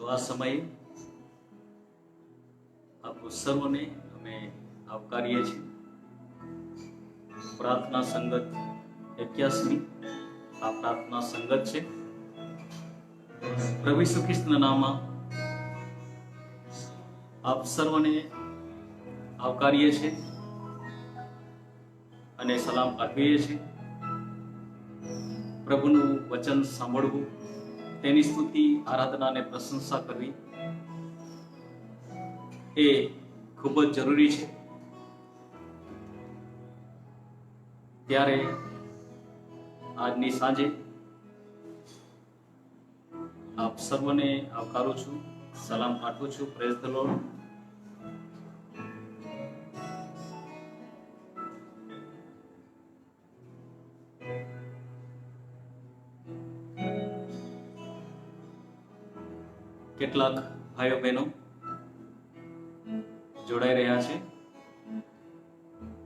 आवा समय आप सर्वने अमे आवकारीए छीए। प्रार्थना संगत 81 आ प्रार्थना संगत है। प्रभु यीशु ख्रिस्तना नाम आप सर्वने आवकारीए छे अने सलाम पाठवीए छे। प्रभुनु वचन सांभळवुं, तेनी स्तुति, आराधना ने प्रशंसा करवी ए खूब ज जरूरी है। त्यारे आजनी सांजे आप सर्वने आवकारू छूं, सलाम पाठवुं छूं। प्रेज ध लॉर्ड। કેટલાક ભાઈઓ બહેનો જોડાઈ રહ્યા છે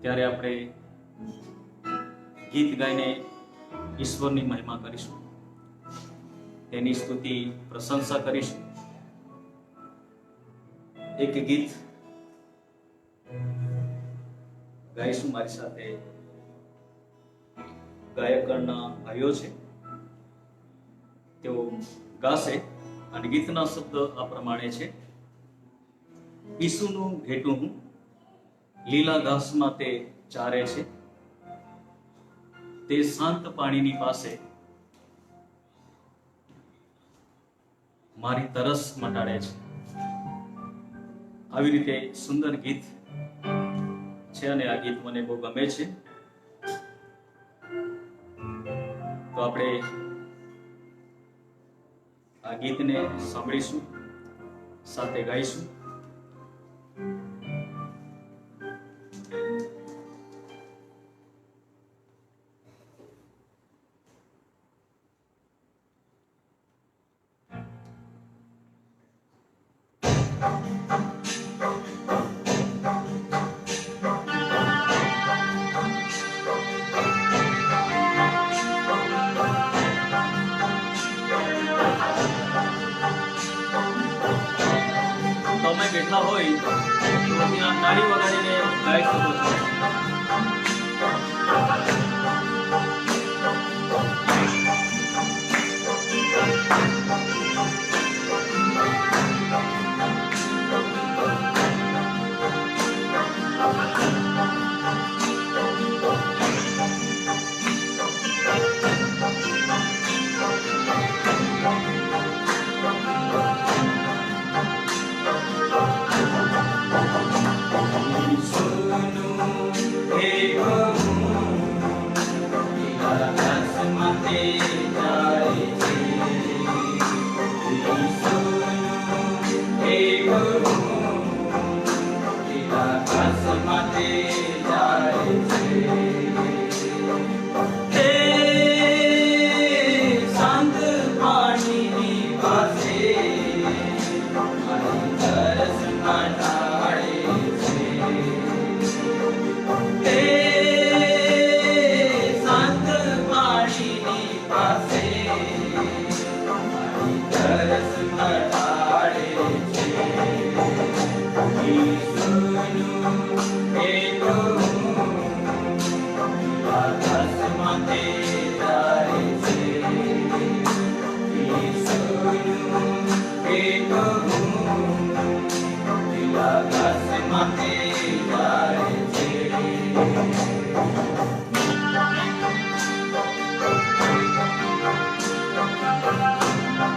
ત્યારે આપણે ગીત ગાઈને ઈશ્વરની મહિમા કરીશું, તેની સ્તુતિ પ્રશંસા કરીશું। એક ગીત ગાઈશું મારી સાથે ગાયકના ભાઈઓ છે, તેઓ ગાશે અને ગીતના શબ્દ આ પ્રમાણે છે। ઈસુનું ઘેટું હું લીલા ઘાસમાં તે ચારે છે, તે શાંત પાણીની પાસે મારી તરસ મટાડે છે। આવી રીતે સુંદર ગીત છે અને આ ગીત મને બહુ ગમે છે। તો આપણે આ ગીતને સાંભળીશું, સાથે ગાઈશું। તમે બેઠા હોય તો ત્યાં તાળી વગાડીને ગાઈ શકો છો।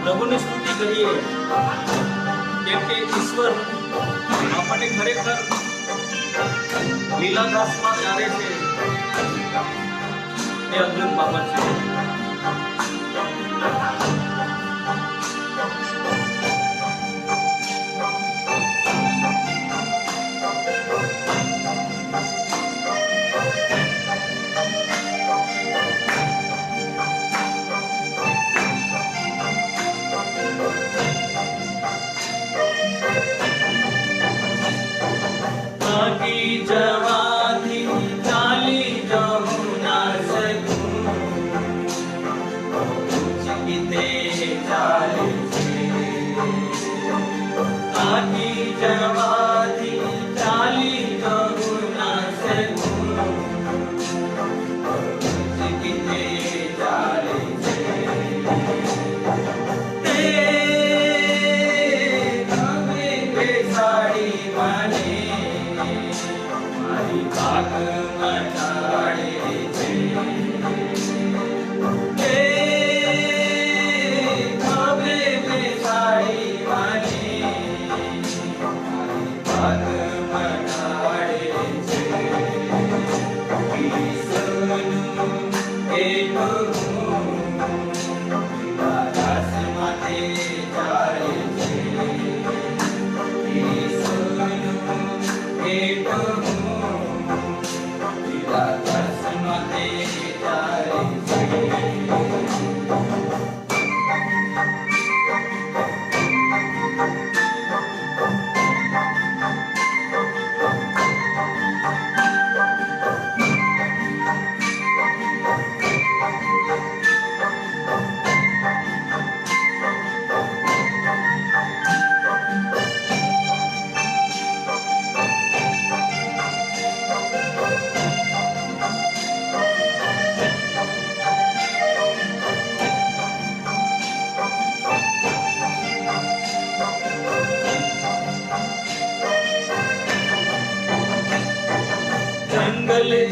પ્રભુની સ્તુતિ કરીએ કેમ કે ઈશ્વર આપણને ખરેખર લીલા ઘાસમાં ચારે છે, એ અદ્ભુત બાબત છે। जवानी चाली जाऊं ना सकूं,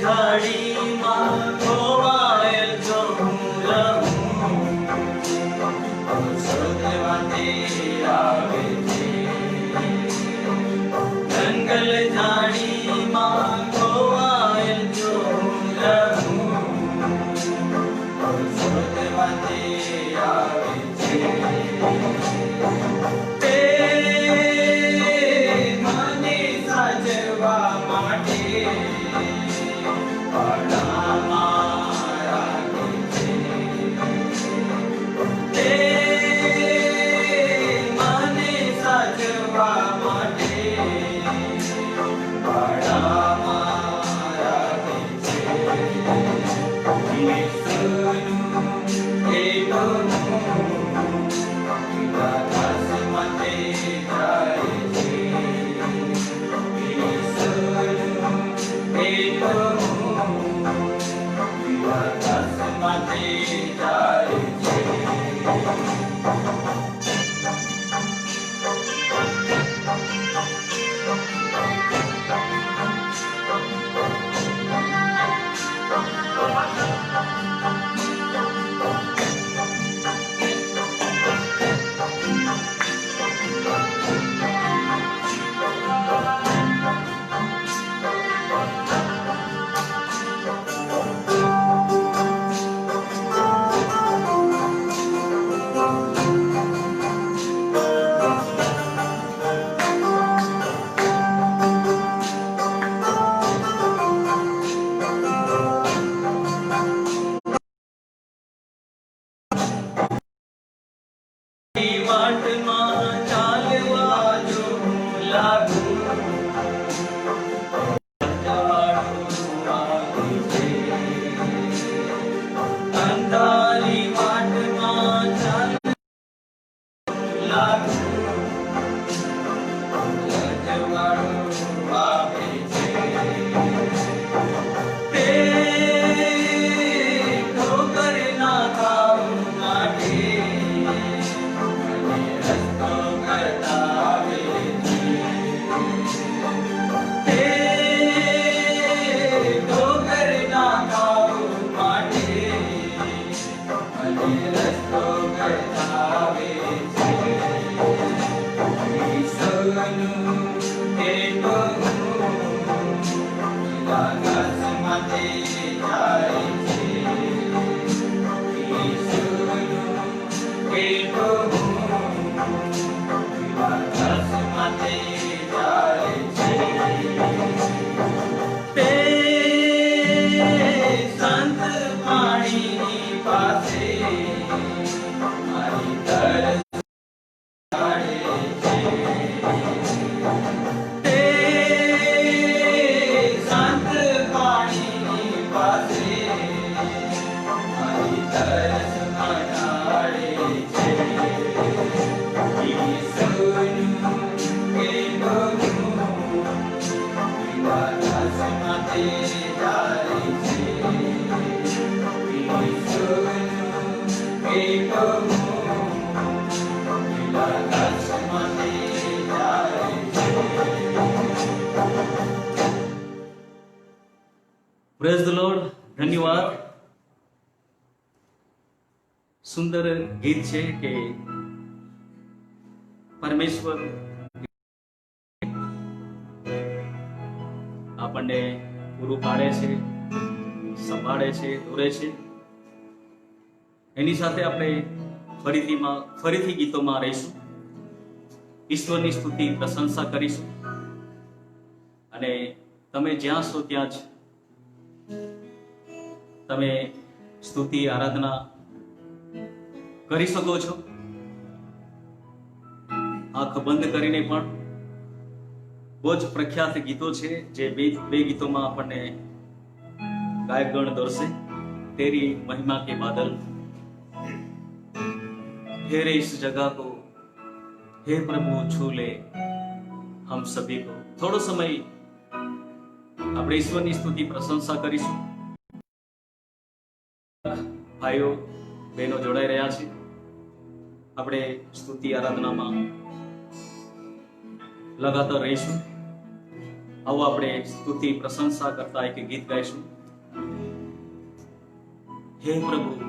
ઝાડીમાં ખોવાયેલ જો હું રહું, શોધવા તે આવે છે. જંગલ ઝાડીમાં ખોવાયેલ જો હું રહું, શોધવા તે આવે છે. તે મને સાચવવા માટે પાડામાં રાખે છે. તે મને સાચવવા માટે પાડામાં રાખે છે. ઈશ્વરનું એનું આકાશમાં તે જાય છે. ઈશ્વરનું એનું આકાશમાં તે જાય છે. વાટમાં ચાલવા જો હું લાગું, જવાનું આવે છે. અંધારી વાટમાં ચાલવા લાગું, જવાનું આવે છે. તે ઠોકર ના ખાવું માટે રસ્તો કરતા આવે છે. તે ઠોકર ના ખાવું માટે અને રસ્તો કરતા આવે છે. ઈશ્વરનું એનું આકાશમાં તે જાય છે. ઈશ્વરનું એનું આકાશમાં તે જાય છે. તે શાંત પાણીની પાસે મારી તરસ કાઢે છે. તે શાંત પાણીની પાસે મારી તરસ મટાડે છે. ઈશ્વરનું એનું આકાશમાં તે જાય છે. ઈશ્વરનું એનું આકાશમાં તે જાય છે. Praise the lord. ધન્યવાદ. સુંદર ગીત છે કે પરમેશ્વર આપણને પૂરું પાડે છે, સંભાળે છે, દોરે છે. એની સાથે આપણે ફરીથી ગીતોમાં રહીશું, ઈશ્વરની સ્તુતિ પ્રશંસા કરીશું. અને તમે જ્યાં છો ત્યાં જ તમે સ્તુતિ આરાધના કરી શકો છો. આંખ બંધ કરીને પણ બહુ જ પ્રખ્યાત ગીતો છે જે બે ગીતોમાં આપણને ગાયકગણ દોરશે. તેરી મહિમા કે બાદલ, ठहरे इस जगह को, हे प्रभु छू ले हम सभी को. થોડો સમય આપણે ઈશ્વરની સ્તુતિ પ્રશંસા કરીશું. ભાઈઓ બહેનો જોડાઈ રહ્યા છે. આપણે સ્તુતિ આરાધનામાં લગાતાર રહીશું. આવો આપણે સ્તુતિ પ્રશંસા કરતા એક ગીત ગાઈશું. हे प्रभु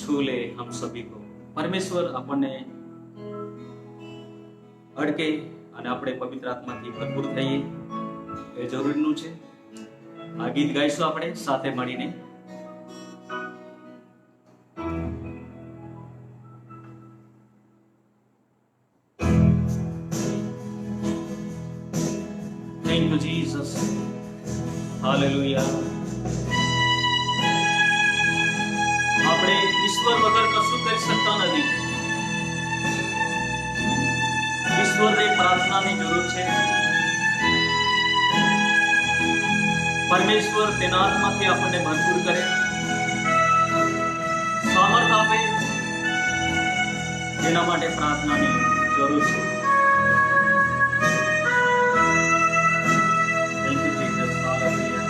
छू ले हम सभी को। परमेश्वर આપણને અડકે અને આપણે પવિત્ર આત્માથી ભરપૂર થઈએ એ જરૂરીનું છે। આ ગીત ગાઈશું આપણે સાથે મળીને। Thank you Jesus, hallelujah। આપણે ઈશ્વર વગર કશું કરી શકતા નથી। ઈશ્વરને પ્રાર્થનાની જરૂર છે। પરમેશ્વર તેના આત્માથી આપણને ભરપૂર કરે, સામર્થ્ય આપે, જેના માટે પ્રાર્થનાની જરૂર છે। Thank you Jesus, hallelujah.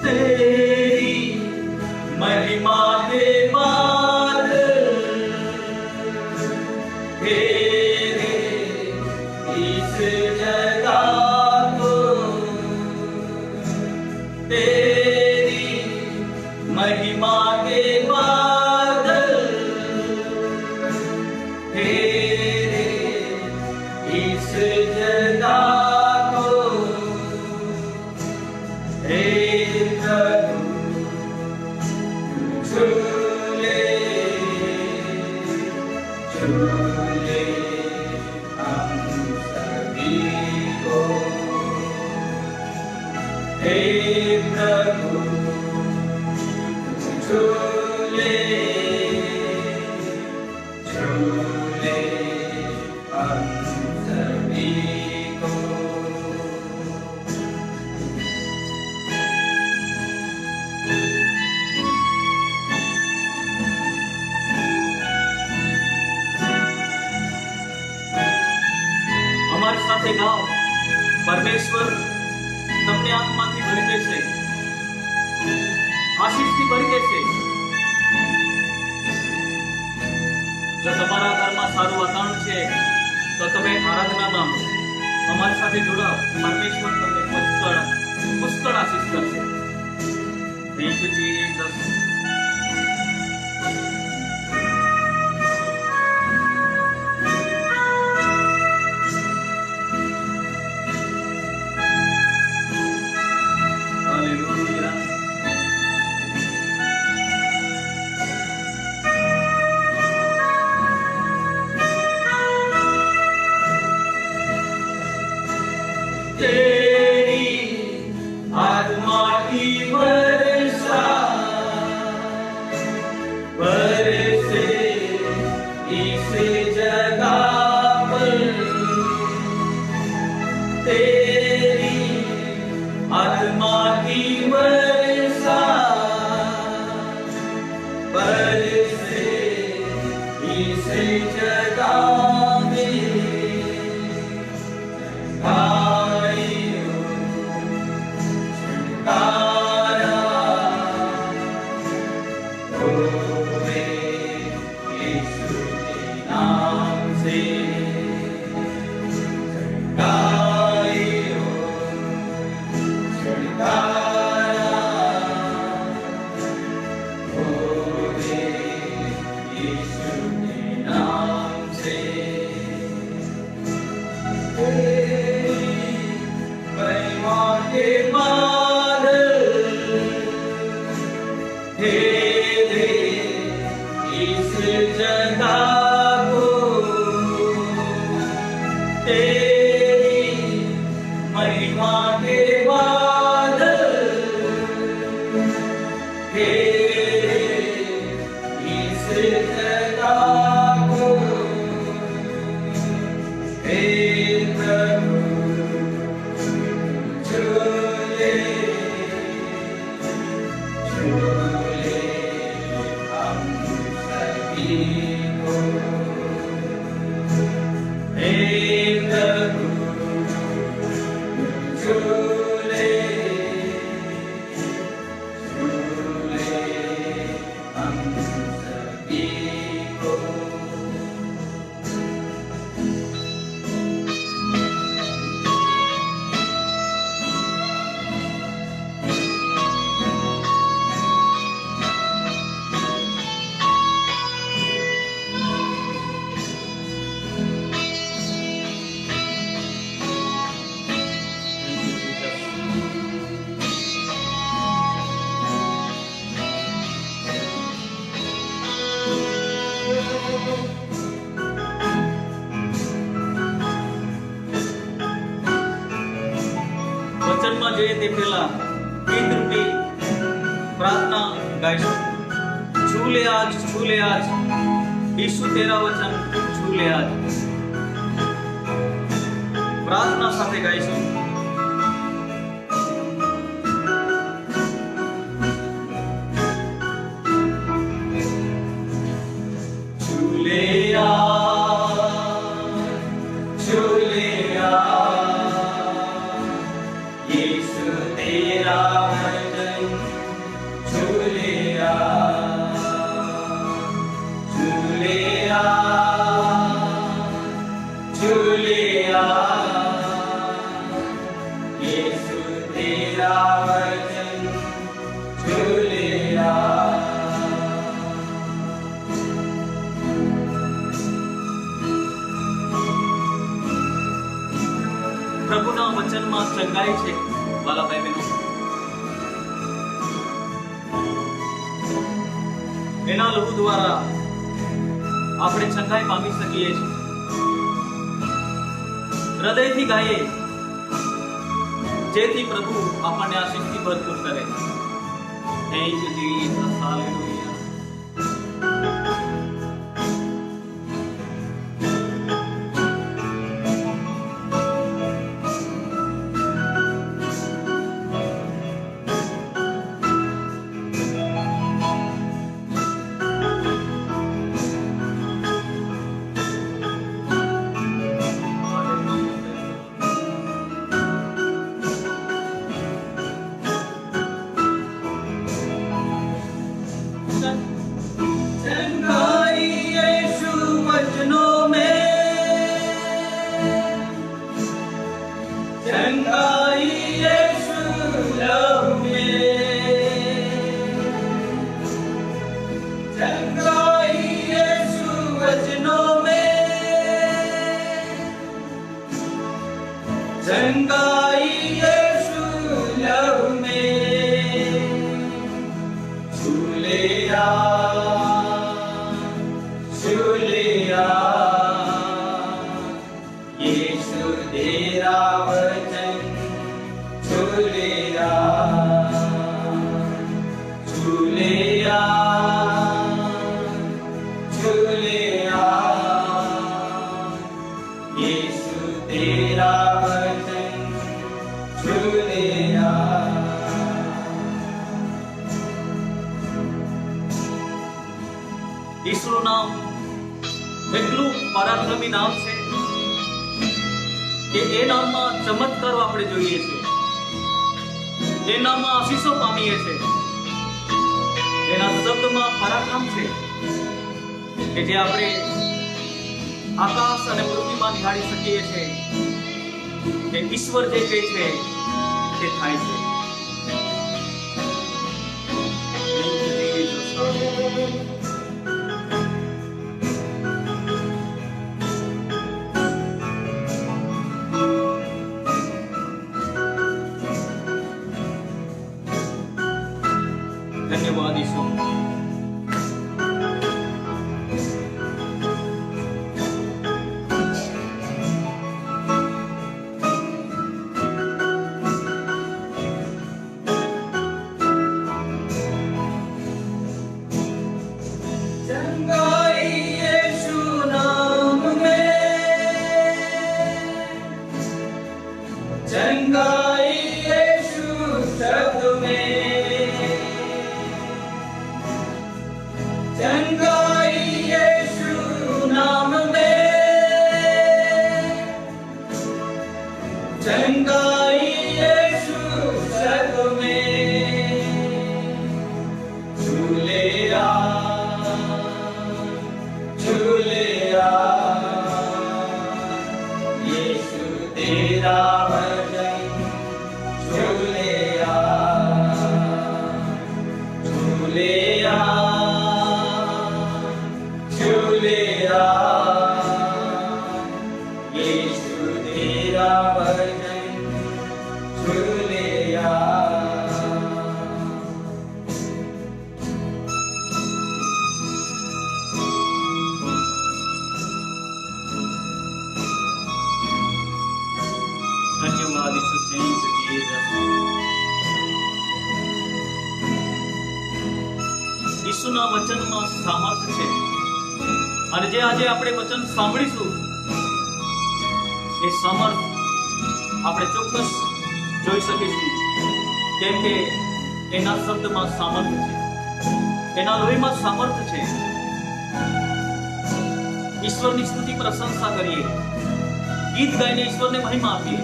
तेरी महिमा के बाद तेरे इस जगह को, तेरी महिमा के बाद तेरे इस जगह સાથે ગાઓ, પરમેશ્વર તમને આત્માથી ભરી દેશે, આશીષથી ભરી દેશે। જો તમારા ઘરમાં સારું વાતાવરણ છે તો તમે આરાધનામાં અમારી સાથે જોડાઓ, પરમેશ્વર તમને પુષ્કળ આશીષ કરશે। Thank you Jesus. तेरी आत्मा की वर्षा बरसे इस जगह पर, तेरी आत्मा की वर्षा बरसे इस जगह में। इस जगह को વચનમાં જોઈએ તે પહેલા ગીત રૂપી પ્રાર્થના ગાઈશું। छू ले आज यीशु तेरा वचन छू ले आज। प्रार्थना સાથે ગાઈશું। પ્રભુના વચનમાં ચંગાઈ છે વાલા ભાઈ બહેનો। એના લહુ દ્વારા આપણે ચંગાઈ પામી શકીએ છીએ। હૃદયથી ગાઈએ જેથી પ્રભુ આપણને આશીષથી ભરપૂર કરે। Thank you Jesus, hallelujah. ઈસુનું નામ એટલું પરાક્રમી નામ છે કે એ નામમાં ચમત્કારો આપણે જોઈએ છીએ। એ નામમાં આશીષો પામીએ છીએ। એના શબ્દમાં પરાક્રમ છે કે જે આપણે આકાશ અને પૃથ્વીમાં નિહાળી શકીએ છીએ કે ઈશ્વર જે કહે છે તે થાય છે। धन्यवाद यीशु। પ્રભુના વચનમાં સામર્થ્ય છે. અને જે આજે આપણે વચન સાંભળીશું એ સામર્થ્ય આપણે ચોક્કસ જોઈ શકીશું, કેમ કે એના શબ્દમાં સામર્થ્ય છે, એના લોહીમાં સામર્થ્ય છે. ઈશ્વરની સ્તુતિ પ્રશંસા કરીએ, ગીત ગાઈને ઈશ્વરને મહિમા આપીએ.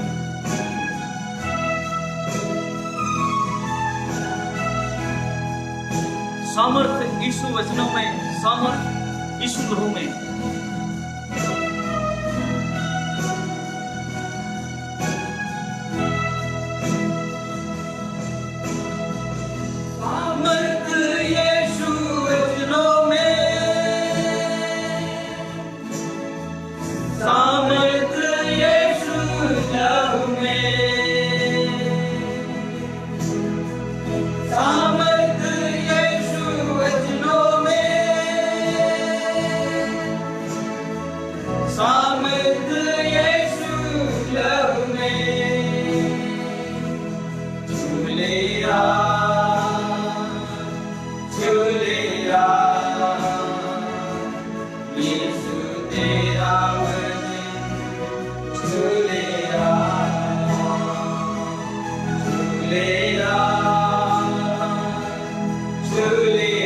सामर्थ यीशु वचनों में, सामर्थ यीशु लहू में. सामर्थ यीशु वचनों में, सामर्थ यीशु लहू में, सामर्थ सामर्थ यीशु लहू में. झूले आ, झूले आ, यीशु तेरा वचन झूले आ, झूले आ, झूले आ,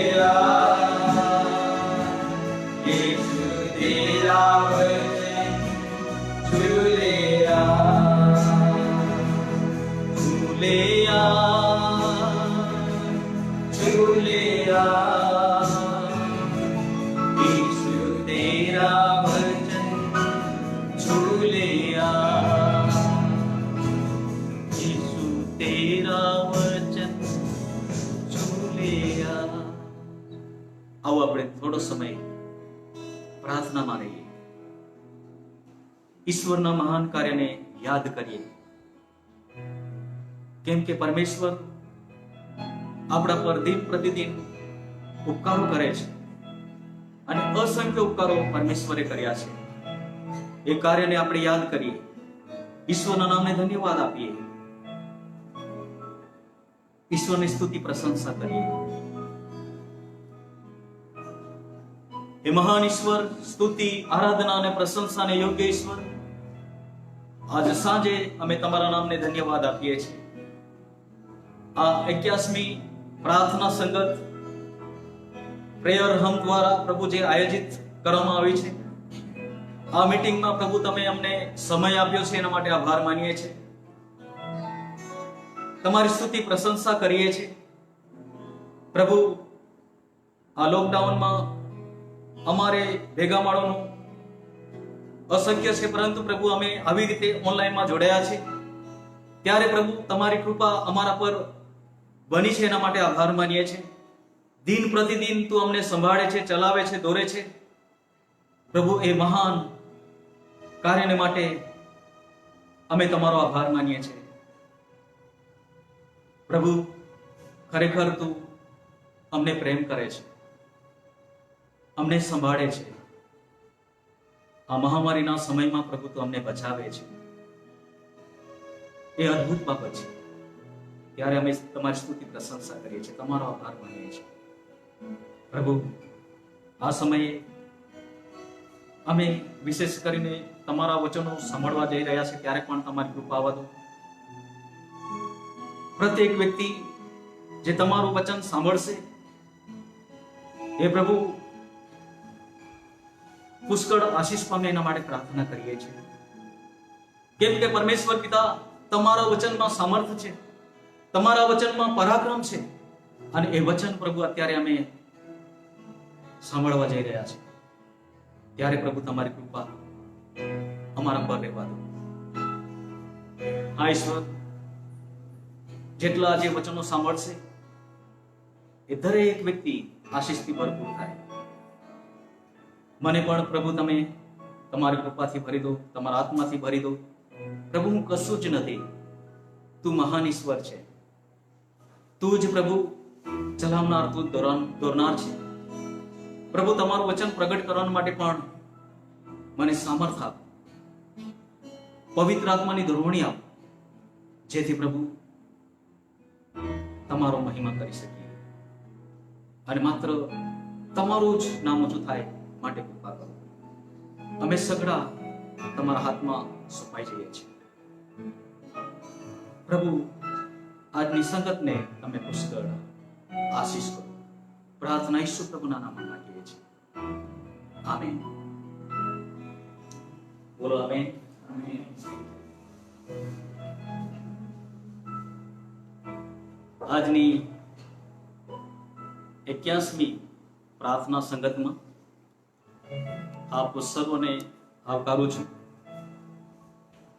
यीशु तेरा આવો આપણે થોડો સમય પ્રાર્થનામાં રહીએ, ઈશ્વરના મહાન કાર્યને યાદ કરીએ, કેમ કે પરમેશ્વર આપણા પર દિન પ્રતિદિન ઉપકારો કરે છે અને અસંખ્ય ઉપકારો પરમેશ્વરે કર્યા છે. એ કાર્યને આપણે યાદ કરીએ, ઈશ્વરના નામને ધન્યવાદ આપીએ, ઈશ્વરની સ્તુતિ પ્રશંસા કરીએ. એ મહાન ઈશ્વર, સ્તુતિ, આરાધના અને પ્રશંસાને યોગ્ય ઈશ્વર, આજે સાંજે અમે તમારા નામને ધન્યવાદ આપીએ છીએ. આ 81મી પ્રાર્થના સંગત પ્રેયર હમ દ્વારા પ્રભુ જે આયોજિત કરવામાં આવી છે, આ મીટિંગમાં પ્રભુ તમે અમને સમય આપ્યો છે, એના માટે આભાર માનીએ છીએ. તમારી સ્તુતિ પ્રશંસા કરીએ છીએ. પ્રભુ, આ લોકડાઉનમાં અમારે ભેગા મળવાનું અશક્ય છે, પરંતુ પ્રભુ અમે આવી રીતે ઓનલાઈનમાં જોડાયા છે, ત્યારે પ્રભુ તમારી કૃપા અમારા પર બની છે, એના માટે આભાર માનીએ છીએ. દિન પ્રતિદિન તું અમને સંભાળે છે, ચલાવે છે, દોરે છે. પ્રભુ, એ મહાન કાર્યને માટે અમે તમારો આભાર માનીએ છીએ. પ્રભુ, ખરેખર તું અમને પ્રેમ કરે છે, અમને સંભાળે છે. આ મહામારીના સમયમાં પ્રભુ તું અમને બચાવે છે. એ અદ્ભુત બાબત છે. ત્યારે અમે તમારી સ્તુતિ પ્રશંસા કરીએ છીએ, તમારો આભાર માનીએ છીએ. પ્રભુ, આ સમયે અમે વિશેષ કરીને તમારા વચનો સાંભળવા જઈ રહ્યા છે, ત્યારે પણ તમારી કૃપા આવવા દો. પ્રત્યેક વ્યક્તિ જે તમારું વચન સાંભળશે એ પ્રભુ પુષ્કળ આશીષ પામે, એના માટે પ્રાર્થના કરીએ છીએ. કેમ કે પરમેશ્વર પિતા, તમારા વચનમાં સામર્થ્ય છે, તમારા વચનમાં પરાક્રમ છે, અને એ વચન પ્રભુ અત્યારે અમે સાંભળવા જઈ રહ્યા છે. ત્યારે પ્રભુ તમારી કૃપા અમારા પર રહેવા દો. હા ઈશ્વર, જેટલા જે વચનો સાંભળશે એ દરેક વ્યક્તિ આશીષથી ભરપૂર થાય. મને પણ પ્રભુ તમે તમારી કૃપાથી ભરી દો, તમારા આત્માથી ભરી દો. પ્રભુ, હું કશું જ નથી, તું મહાન ઈશ્વર છે. તું જ પ્રભુ ચલાવનાર, તું દોરનાર છે. પ્રભુ, તમારું વચન પ્રગટ કરવા માટે પણ મને સામર્થ્ય આપ, પવિત્ર આત્માની દોરવણી આપ, જેથી પ્રભુ તમારો મહિમા કરી શકીએ અને માત્ર તમારું જ નામ ઊંચું થાય માટે કૃપા કરો. અમે સગડા તમારા હાથમાં સોંપાઈ જઈએ છીએ. પ્રભુ, આજની સંગતને તમે પુષ્કળ આશીષ કરો. પ્રાર્થના ઈસુ પ્રભુના નામમાં માંગીએ છીએ. આમેન. બોલો આમેન. આજની 81મી પ્રાર્થના સંગતમાં આપ સર્વને આવકારું છું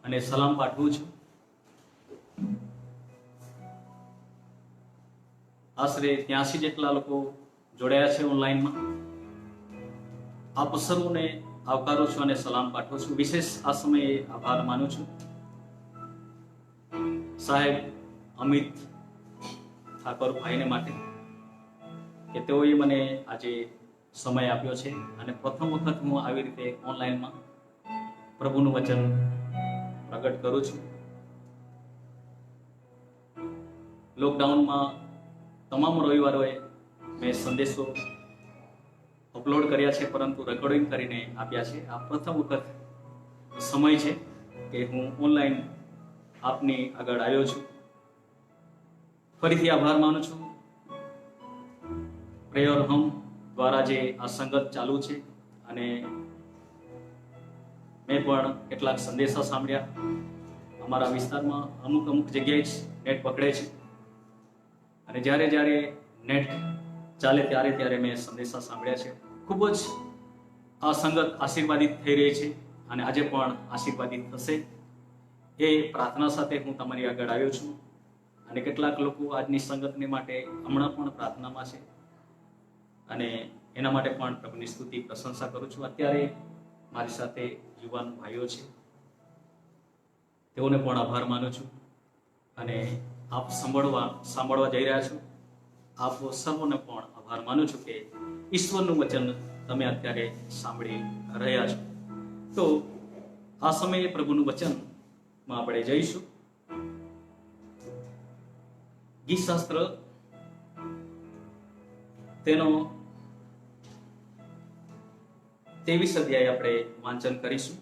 અને સલામ પાઠવું છું. આશરે 83 જેટલા લોકો જોડાયા છે ઓનલાઈનમાં. આપ સર્વને આવકારું છું અને સલામ પાઠવું છું. વિશેષ આ સમયે આભાર માનું છું સાહેબ અમિત ઠાકોર ભાઈને માટે કે તેઓએ મને આજે સમય આપ્યો છે અને પ્રથમ વખત હું આવી રીતે ઓનલાઈનમાં પ્રભુનું વચન પ્રગટ કરું છું. લોકડાઉનમાં તમામ રવિવારોએ મેં સંદેશો અપલોડ કર્યા છે, પરંતુ રેકોર્ડિંગ કરીને આપ્યા છે. આ પ્રથમ વખત સમય છે કે હું ઓનલાઈન આપની આગળ આવ્યો છું. ફરીથી આભાર માનું છું. પ્રેયર હોમ દ્વારા જે આ સંગત ચાલુ છે અને મેં પણ કેટલાક સંદેશા સાંભળ્યા. અમારા વિસ્તારમાં અમુક જગ્યાએ જ નેટ પકડે છે અને જ્યારે નેટ ચાલે ત્યારે મેં સંદેશા સાંભળ્યા છે. ખૂબ જ આ સંગત આશીર્વાદિત થઈ રહી છે અને આજે પણ આશીર્વાદિત થશે એ પ્રાર્થના સાથે હું તમારી આગળ આવ્યો છું. અને કેટલાક લોકો આજની સંગતને માટે હમણાં પણ પ્રાર્થનામાં છે અને એના માટે પણ પ્રભુની સ્તુતિ પ્રશંસા કરું છું. અત્યારે મારી સાથે યુવાન ભાઈઓ છે, તેઓને પણ આભાર માનું છું અને આપ સાંભળવા જઈ રહ્યા છો. આપ સર્વને પણ આભાર માનું છું કે ઈશ્વરનું વચન તમે અત્યારે સાંભળી રહ્યા છો. તો આ સમયે પ્રભુનું વચનમાં આપણે જઈશું. ગીતશાસ્ત્ર તેનો 23 અધ્યાય આપણે વાંચન કરીશું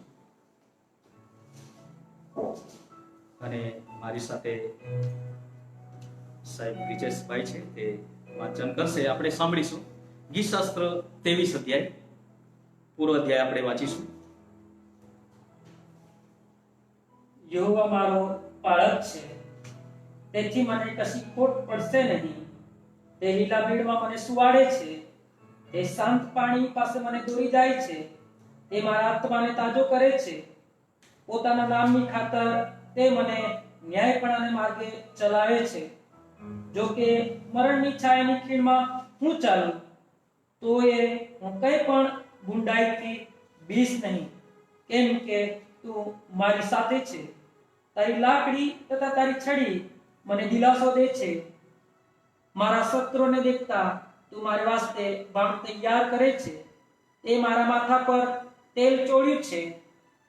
અને મારી સાથે સાહેબ બ્રિજેશભાઈ છે, તે વાંચન કરશે. આપણે સાંભળીશું. ગીતશાસ્ત્ર 23 અધ્યાય, પૂરો અધ્યાય આપણે વાંચીશું. યહોવા મારો પાળક છે, તેથી મને કશી ખોટ પડશે નહીં. તે લીલા ભીડમાં મને સુવાડે છે, તે શાંત પાણી પાસે મને દોરી જાય છે. તે મારા આત્માને તાજો કરે છે. પોતાના નામની ખાતર તે મને ન્યાયપણાને માર્ગે ચલાવે છે. જો કે મરણની છાયાની ખીણમાં હું ચાલું, તો એ હું કંઈ પણ ગુંડાઈથી બીસ નહીં, કેમ કે તું મારી સાથે છે. તારી લાકડી તથા તારી છડી મને દિલાસો દે છે. મારા શત્રુઓને દેખતા તું મારી વાસ્તે બાણ તૈયાર કરે છે. તે મારા માથા પર તેલ ચોળ્યું છે.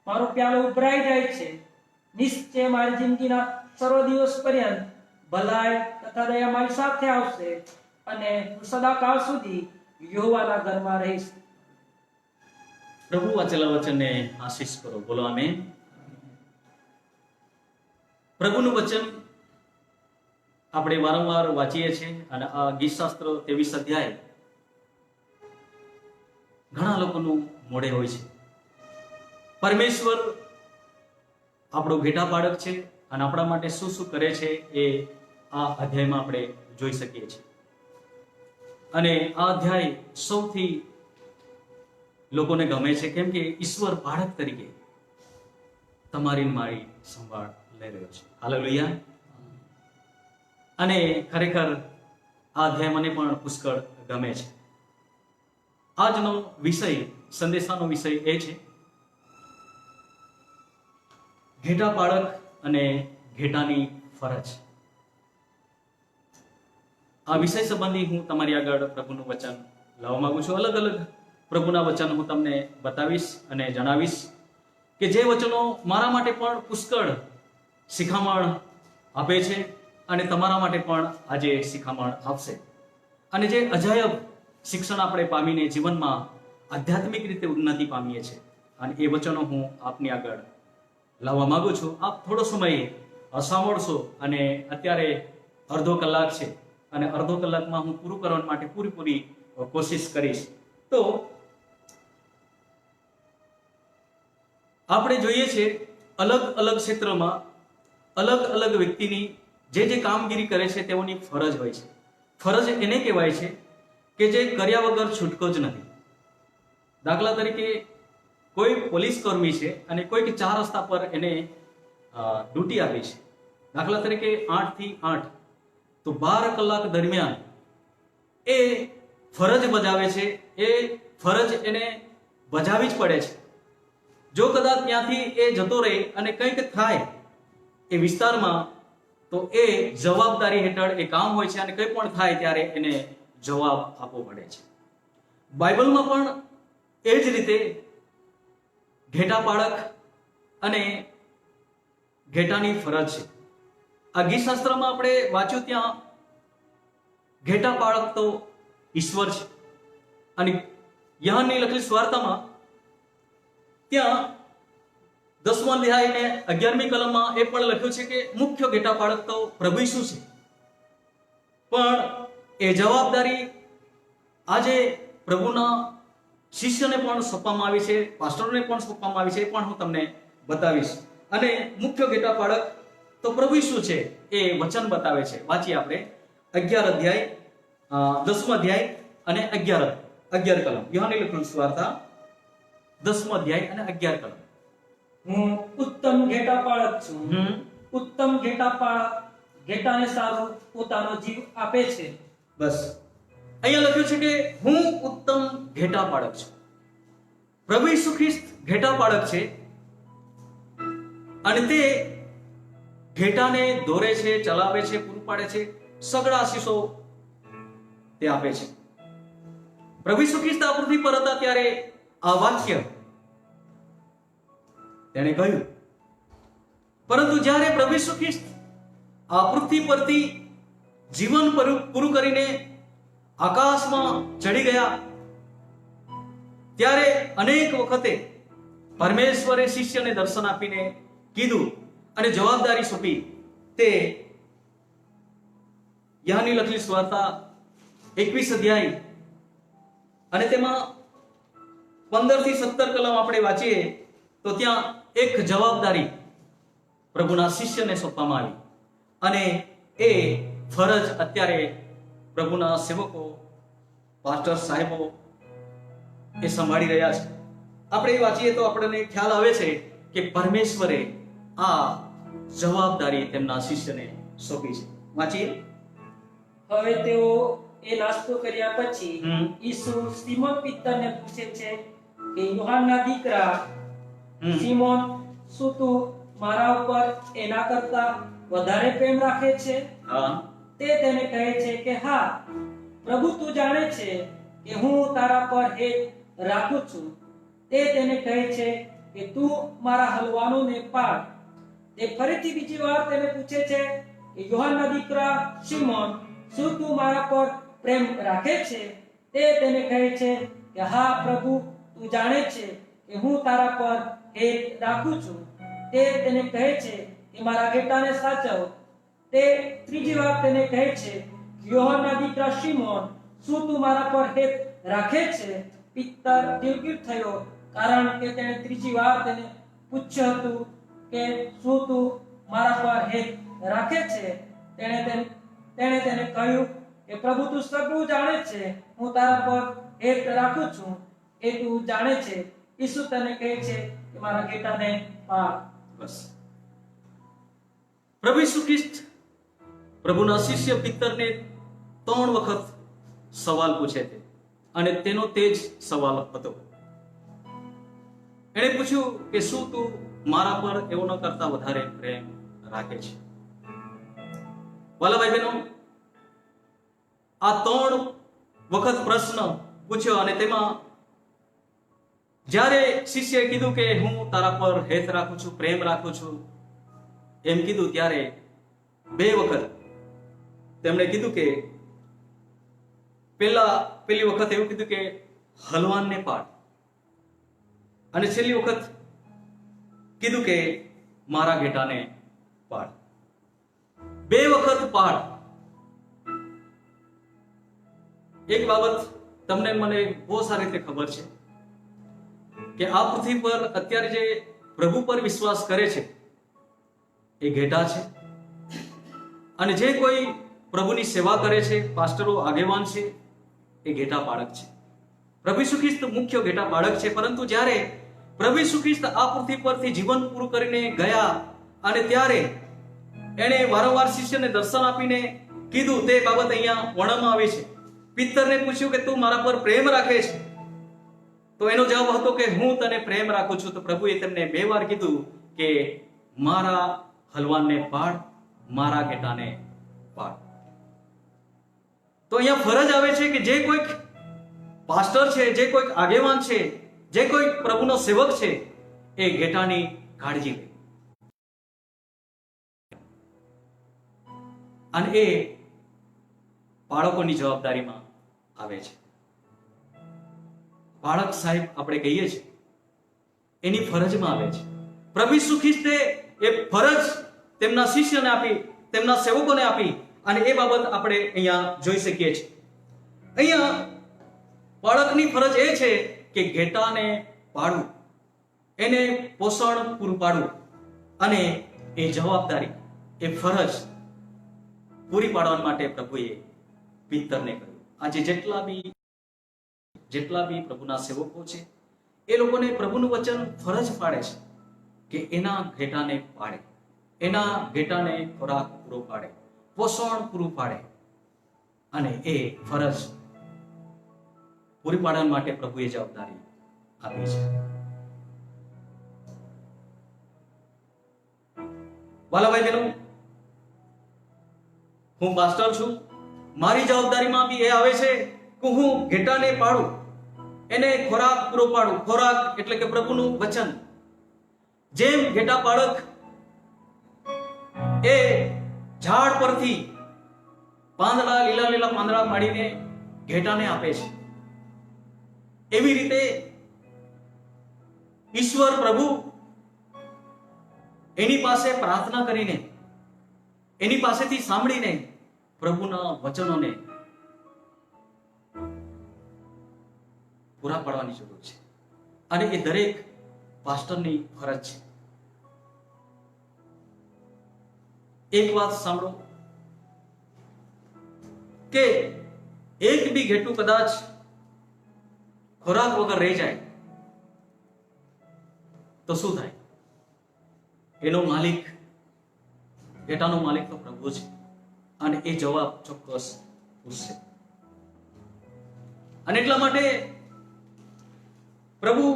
મારો પ્યાલો ઉભરાઈ જાય છે. નિશ્ચય મારી જિંદગીના સર્વ દિવસ પર્યંત ભલાઈ તથા દયા મારી સાથે આવશે અને હું સદાકાળ સુધી યહોવાના ઘરમાં રહીશ. પ્રભુ વાંચેલા વચનને આશીષ કરો. બોલો આમેન. પ્રભુનું વચન આપણે વારંવાર વાંચીએ છીએ અને આ ગીતશાસ્ત્ર 23 અધ્યાય ઘણા લોકોનું મોઢે હોય છે. પરમેશ્વર આપણો ઘેટા બાળક છે અને આપણા માટે શું શું કરે છે એ આ અધ્યાયમાં આપણે જોઈ શકીએ છીએ. અને આ અધ્યાય સૌથી લોકોને ગમે છે, કેમ કે ઈશ્વર બાળક તરીકે તમારી મારી સંભાળ લઈ રહ્યો છે. હાલેલુયા. અને ખરેખર આ અધ્યાય મને પણ પુષ્કળ ગમે છે. આજનો વિષય, સંદેશાનો વિષય એ છે ઘેટા બાળક અને ઘેટાની ફરજ. આ વિષય સંબંધી હું તમારી આગળ પ્રભુનું વચન લાવવા માંગુ છું. અલગ અલગ પ્રભુના વચન હું તમને બતાવીશ અને જણાવીશ કે જે વચનો મારા માટે પણ પુષ્કળ શિખામણ આપે છે અને તમારા માટે પણ આજે શિખામણ આપશે. અને જે અજાયબ શિક્ષણ આપણે પામીને જીવનમાં આધ્યાત્મિક રીતે ઉન્નતિ પામીએ છીએ. અને એ વચનો હું આપની આગળ લાવવા માંગુ છું. આપ થોડો સમય સાંભળશો અને અત્યારે અડધો કલાક છે અને અડધો કલાકમાં હું પૂરું કરવા માટે પૂરેપૂરી કોશિશ કરીશ. તો આપણે જોઈએ છે અલગ અલગ ક્ષેત્રમાં અલગ અલગ વ્યક્તિની જે કામગીરી કરે છે તેઓની ફરજ હોય છે. ફરજ એને કહેવાય છે કે જે કર્યા વગર છૂટકો જ નથી. દાખલા તરીકે કોઈ પોલીસ કર્મી છે અને કોઈક 4 રસ્તા પર એને ડ્યુટી આપી છે. દાખલા તરીકે 8 થી 8, તો 12 કલાક દરમિયાન એ ફરજ બજાવે છે. એ ફરજ એને બજાવવી જ પડે છે. જો કદાચ ત્યાંથી એ જતો રહે અને કંઈક થાય એ વિસ્તારમાં, તો એ જવાબદારી હેઠળ એ કામ હોય છે અને કંઈ પણ થાય ત્યારે એને જવાબ આપવો પડે છે. બાઇબલમાં પણ એ જ રીતે ઘેટા પાળક અને ઘેટાની ફરજ છે. આ ગીતશાસ્ત્રમાં આપણે વાંચ્યું ત્યાં ઘેટા પાળક તો ઈશ્વર છે. અને યહાનની લખેલી સુવાર્તામાં ત્યાં 10મા અધ્યાય ને 11મી કલમમાં એ પણ લખ્યું છે કે મુખ્ય ઘેટા પાળક તો પ્રભુ ઈસુ છે. પણ એ જવાબદારી આજે પ્રભુના શિષ્યને પણ સોંપવામાં આવી છે, પાસ્ટરને પણ સોંપવામાં આવી છે. એ પણ હું તમને બતાવીશ. અને મુખ્ય ઘેટા પાળક તો પ્રભુ ઈસુ છે એ વચન બતાવે છે. વાંચીએ આપણે 11 અધ્યાય 10મા અધ્યાય અને 11 કલમ. યહાનની લખેલી સુવાર્તા 10મો અધ્યાય અને 11 કલમ. હું ઉત્તમ ઘેટા પાળક છું. ઉત્તમ ઘેટા પાળક ઘેટાને સારું પોતાનો જીવ આપે છે. બસ અહીંયા લખ્યું છે કે હું ઉત્તમ ઘેટા પાળક છું. પ્રભુ ઈસુ ખ્રિસ્ત ઘેટા પાળક છે અને તે ઘેટાને દોરે છે, ચલાવે છે, પૂરું પાડે છે, સગળા આશીષો તે આપે છે. પ્રભુ ઈસુ ખ્રિસ્ત આ પૃથ્વી પર હતા ત્યારે આ વાક્ય તેણે કહ્યું. પરંતુ જ્યારે પ્રભુ ઈસુ ખ્રિસ્ત આ પૃથ્વી પરથી જીવન પૂરું કરીને આકાશમાં ચડી ગયા, ત્યારે અનેક વખતે પરમેશ્વરે શિષ્યને દર્શન આપીને કીધું અને જવાબદારી સોંપી. તે યહાનની લખેલી સુવાર્તા 21 અધ્યાય અને તેમાં 15 થી 17 કલમ આપણે વાંચીએ તો ત્યાં એક જવાબદારી પ્રભુના શિષ્યને સોંપવામાં આવી અને એ ફરજ અત્યારે પ્રભુના સેવકો, પાસ્ટર સાહેબો એ સંભાળી રહ્યા છે. આપણે એ વાંચીએ તો આપણને ખ્યાલ આવે છે કે પરમેશ્વરે આ જવાબદારી તેમના શિષ્યને સોંપી છે. વાંચીએ. હવે તેઓ એ નાસ્તો કર્યા પછી ઈસુ સિમોન પિત્તરને પૂછે છે કે યોહાનના દીકરા સિમોન, શું તું મારા ઉપર એના કરતા વધારે પ્રેમ રાખે છે? તે તેને કહે છે કે હા પ્રભુ, તું જાણે છે કે હું તારા પર હેત રાખું છું. તે તેને કહે છે કે તું મારા હલવાનોને પાડ. તે ફરીથી બીજી વાર તેને પૂછે છે કે યોહાનના દીકરા સિમોન, શું તું મારા પર પ્રેમ રાખે છે? તે તેને કહે છે કે હા પ્રભુ, તું જાણે છે કે હું તારા પર હેત રાખું છું. તે તેને કહે છે કે મારા ઘેટાને સાચવ. તે ત્રીજી વાર તેને કહે છે કે યોહાનના દીકરા સિમોન, શું તું મારા પર હેત રાખે છે? પિત્તર દિલગીર થયો, કારણ કે તેણે ત્રીજી વાર તેને પૂછ્યું હતું કે શું તું મારા પર હેત રાખે છે. તેણે તેને કહ્યું કે પ્રભુ, તું સગળું જાણે છે, હું તારા પર હેત રાખું છું, એ તું જાણે છે. ઈસુ તને કહે છે કે મારા ઘેટાને પાળ. બસ. પ્રભુ ઈસુ ખ્રિસ્ત પ્રભુના શિષ્ય પિત્તરને 3 વખત સવાલ પૂછે છે અને તેનો તે જ સવાલ હતો. એણે પૂછ્યું કે શું તું મારા પર એવો ન કરતા વધારે પ્રેમ રાખે છે? વાલા ભાઈ બહેનો, આ 3 વખત પ્રશ્ન પૂછ્યો અને તેમાં જ્યારે શિષ્યએ કીધું કે હું તારા પર હેત રાખું છું, પ્રેમ રાખું છું એમ કીધું, ત્યારે 2 વખત તેમણે કીધું કે પેલી વખત એવું કીધું કે હલવાનને પાડ, અને છેલ્લી વખત કીધું કે મારા ઘેટાને પાડ. 2 વખત પાડ. એક બાબત તમને મને બહુ સારી રીતે ખબર છે કે આ પૃથ્વી પર અત્યારે જે પ્રભુ પર વિશ્વાસ કરે છે એ ઘેટા છે, અને જે કોઈ પ્રભુની સેવા કરે છે, પાસ્ટરો, આગેવાન છે, એ ઘેટા બાળક છે. પ્રભુ ઈસુ ખ્રિસ્ત મુખ્ય ઘેટા બાળક છે. પરંતુ જ્યારે પ્રભુ ઈસુ ખ્રિસ્ત આ પૃથ્વી પરથી જીવન પૂરું કરીને ગયા, અને ત્યારે એણે વારંવાર શિષ્યને દર્શન આપીને કીધું, તે બાબત અહીંયા વર્ણવવામાં આવી છે. પિત્તરને પૂછ્યું કે તું મારા પર પ્રેમ રાખે છે? તો એનો જવાબ હતો કે હું તને પ્રેમ રાખું છું. તો પ્રભુએ તેમને 2 વાર કીધું કે મારા હલવાનને પાડ, મારા ઘેટાને પાડ. તો અહીંયા ફરજ આવે છે કે જે કોઈક પાસ્ટર છે, જે કોઈક આગેવાન છે, જે કોઈક પ્રભુનો સેવક છે, એ ઘેટાની કાળજી લે. અને એ બાળકોની જવાબદારીમાં આવે છે. બાળક સાહેબ આપણે કહીએ છીએ, એની ફરજમાં આવે છે. પ્રભુ ઈસુ ખ્રિસ્તે એ ફરજ તેમના શિષ્યને આપી, તેમના સેવકોને આપી, અને એ બાબત આપણે અહીંયા જોઈ શકીએ છીએ. અહીંયા બાળકની ફરજ એ છે કે ઘેટાને પાળવું, એને પોષણ પૂરું પાડવું, અને એ જવાબદારી, એ ફરજ પૂરી પાડવા માટે પ્રભુએ પિત્તરને કહ્યું. આજે જેટલા બી પ્રભુના સેવકો છે, એ લોકોને પ્રભુનું વચન ફરજ પાડે છે કે એના ઘેટાને પાડે, એના ઘેટાને ખોરાક પૂરો પાડે, પોષણ પૂરું પાડે, અને એ ફરજ પૂરી પાડવા માટે પ્રભુએ જવાબદારી આપી છે. વાલાભાઈ બહેનો, હું પાસ્ટર છું. મારી જવાબદારીમાં બી એ આવે છે કે હું ઘેટાને પાડું, એને ખોરાક પૂરો પાડું. ખોરાક એટલે કે પ્રભુનું વચન. જેમ ઘેટા બાળક એ ઝાડ પરથી પાંદડા, લીલા પાંદડા પાડીને ઘેટાને આપે છે, એવી રીતે ઈશ્વર પ્રભુ એની પાસે પ્રાર્થના કરીને, એની પાસેથી સાંભળીને પ્રભુના વચનોને પૂરા પાડવાની જરૂર છે. અને એ દરેક પાસ્ટરની ફરજ છે. એક વાત સાંભળો કે એક બી ઘેટું કદાચ ખોરાક વગર રહી જાય તો શું થાય? એનો માલિક, ઘેટાનો માલિક તો પ્રભુ છે, અને એ જવાબ ચોક્કસ પૂછશે. અને એટલા માટે પ્રભુ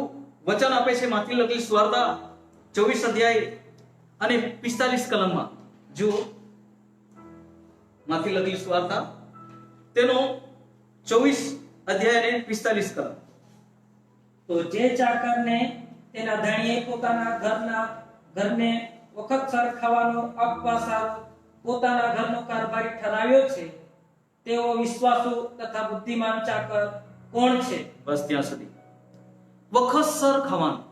વચન આપે છે. માથી લખેલી સુવાર્તા 24 અધ્યાય અને 45 કલમમાં જુઓ. માથી લખેલી સુવાર્તા તેનો 24 અધ્યાય અને 45 કલમ. તો જે ચાકરને તેના ધણીએ પોતાના ઘરને વખતસર ખાવાનો આપવા સારો પોતાના ઘરનો કારભારી ઠરાવ્યો છે, તેઓ વિશ્વાસુ તથા બુદ્ધિમાન ચાકર કોણ છે? બસ ત્યાં સુધી. વખતસર ખાવાનું.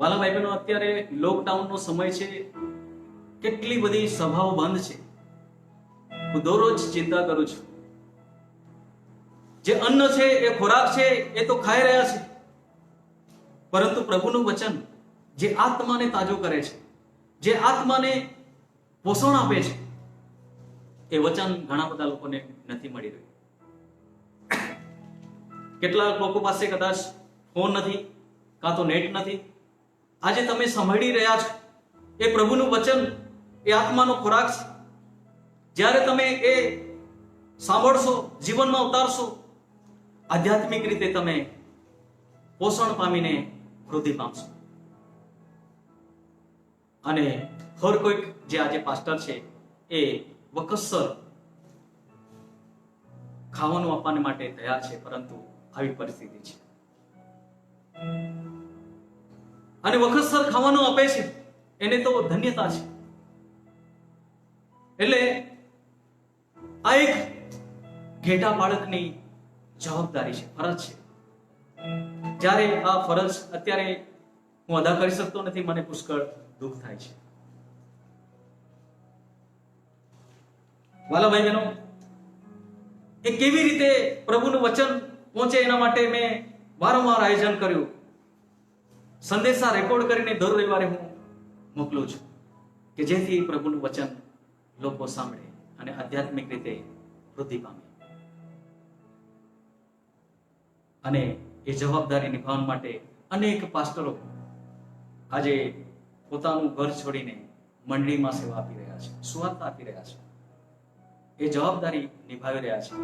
વાલા ભાઈ બહેનો, અત્યારે લોકડાઉનનો સમય છે, કેટલી બધી સભાઓ બંધ છે. હું દરરોજ ચિંતા કરું છું. જે અન્ન છે, એ ખોરાક છે, એ તો ખાઈ રહ્યા છે, પરંતુ પ્રભુનું વચન જે આત્માને તાજો કરે છે, જે આત્માને પોષણ આપે છે, એ વચન ઘણા બધા લોકોને નથી મળી રહ્યું. કેટલાક લોકો પાસે કદાચ ફોન નથી, કાં તો નેટ નથી. આજે તમે સાંભળી રહ્યા છો એ પ્રભુનું વચન, એ આત્માનો ખોરાક છે. જ્યારે તમે એ સાંભળશો, જીવનમાં ઉતારશો, આધ્યાત્મિક રીતે તમે પોષણ પામીને વૃદ્ધિ પામશો. અને હર કોઈક જે આજે પાસ્ટર છે, એ વખતસર ખાવાનું આપવા માટે તૈયાર છે, પરંતુ આવી પરિસ્થિતિ છે. અને વખતસર ખાવાનું આપે છે, એને તો ધન્યતા છે. એટલે આ એક ઘેટા બાળકની જવાબદારી છે, ફરજ છે. જ્યારે આ ફરજ અત્યારે હું અદા કરી શકતો નથી, મને પુષ્કળ દુઃખ થાય છે. વાલા ભાઈ બહેનો, એ કેવી રીતે પ્રભુનું વચન પહોંચે એના માટે મેં વારંવાર આયોજન કર્યું. સંદેશા રેકોર્ડ કરીને દર રવિવારે હું મોકલું છું કે જેથી પ્રભુનું વચન લોકો સાંભળે અને આધ્યાત્મિક રીતે વૃદ્ધિ પામે. અને એ જવાબદારી નિભાવવા માટે અનેક પાસ્ટરો આજે પોતાનું ઘર છોડીને મંડળીમાં સેવા આપી રહ્યા છે, સુવાર્તા આપી રહ્યા છે, એ જવાબદારી નિભાવી રહ્યા છે.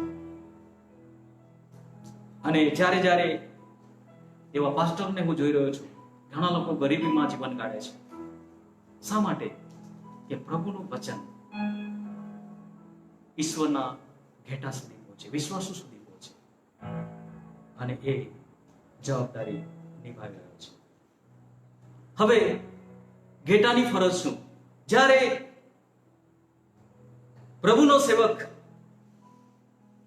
અને જ્યારે જ્યારે એવા પાસ્ટરને હું જોઈ રહ્યો છું, ઘણા લોકો ગરીબીમાં જીવન કાઢે છે. શા માટે? કે પ્રભુનું વચન ઈશ્વરના ઘેટા સુધી પહોંચે, વિશ્વાસુ સુધી પહોંચે, અને એ જવાબદારી નિભાવી રહ્યો છે. હવે ઘેટાની ફરજ શું? જ્યારે પ્રભુનો સેવક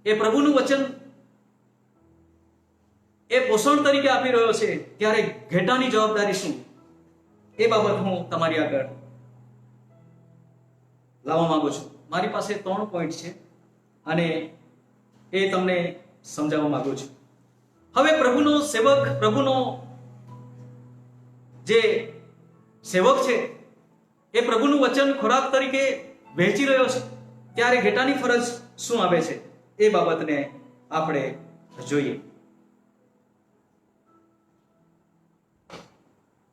એ પ્રભુનું વચન એ પોષણ તરીકે આપી રહ્યો છે, ત્યારે ઘેટાની જવાબદારી શું? એ બાબત હું તમારી આગળ લાવવા માંગુ છું. મારી પાસે 3 પોઈન્ટ છે અને એ તમને સમજાવવા માંગુ છું. હવે પ્રભુનો સેવક, પ્રભુનો જે સેવક છે એ પ્રભુનું વચન ખોરાક તરીકે વહેંચી રહ્યો છે, ત્યારે ઘેટાની ફરજ શું આવે છે એ બાબતને આપણે જોઈએ.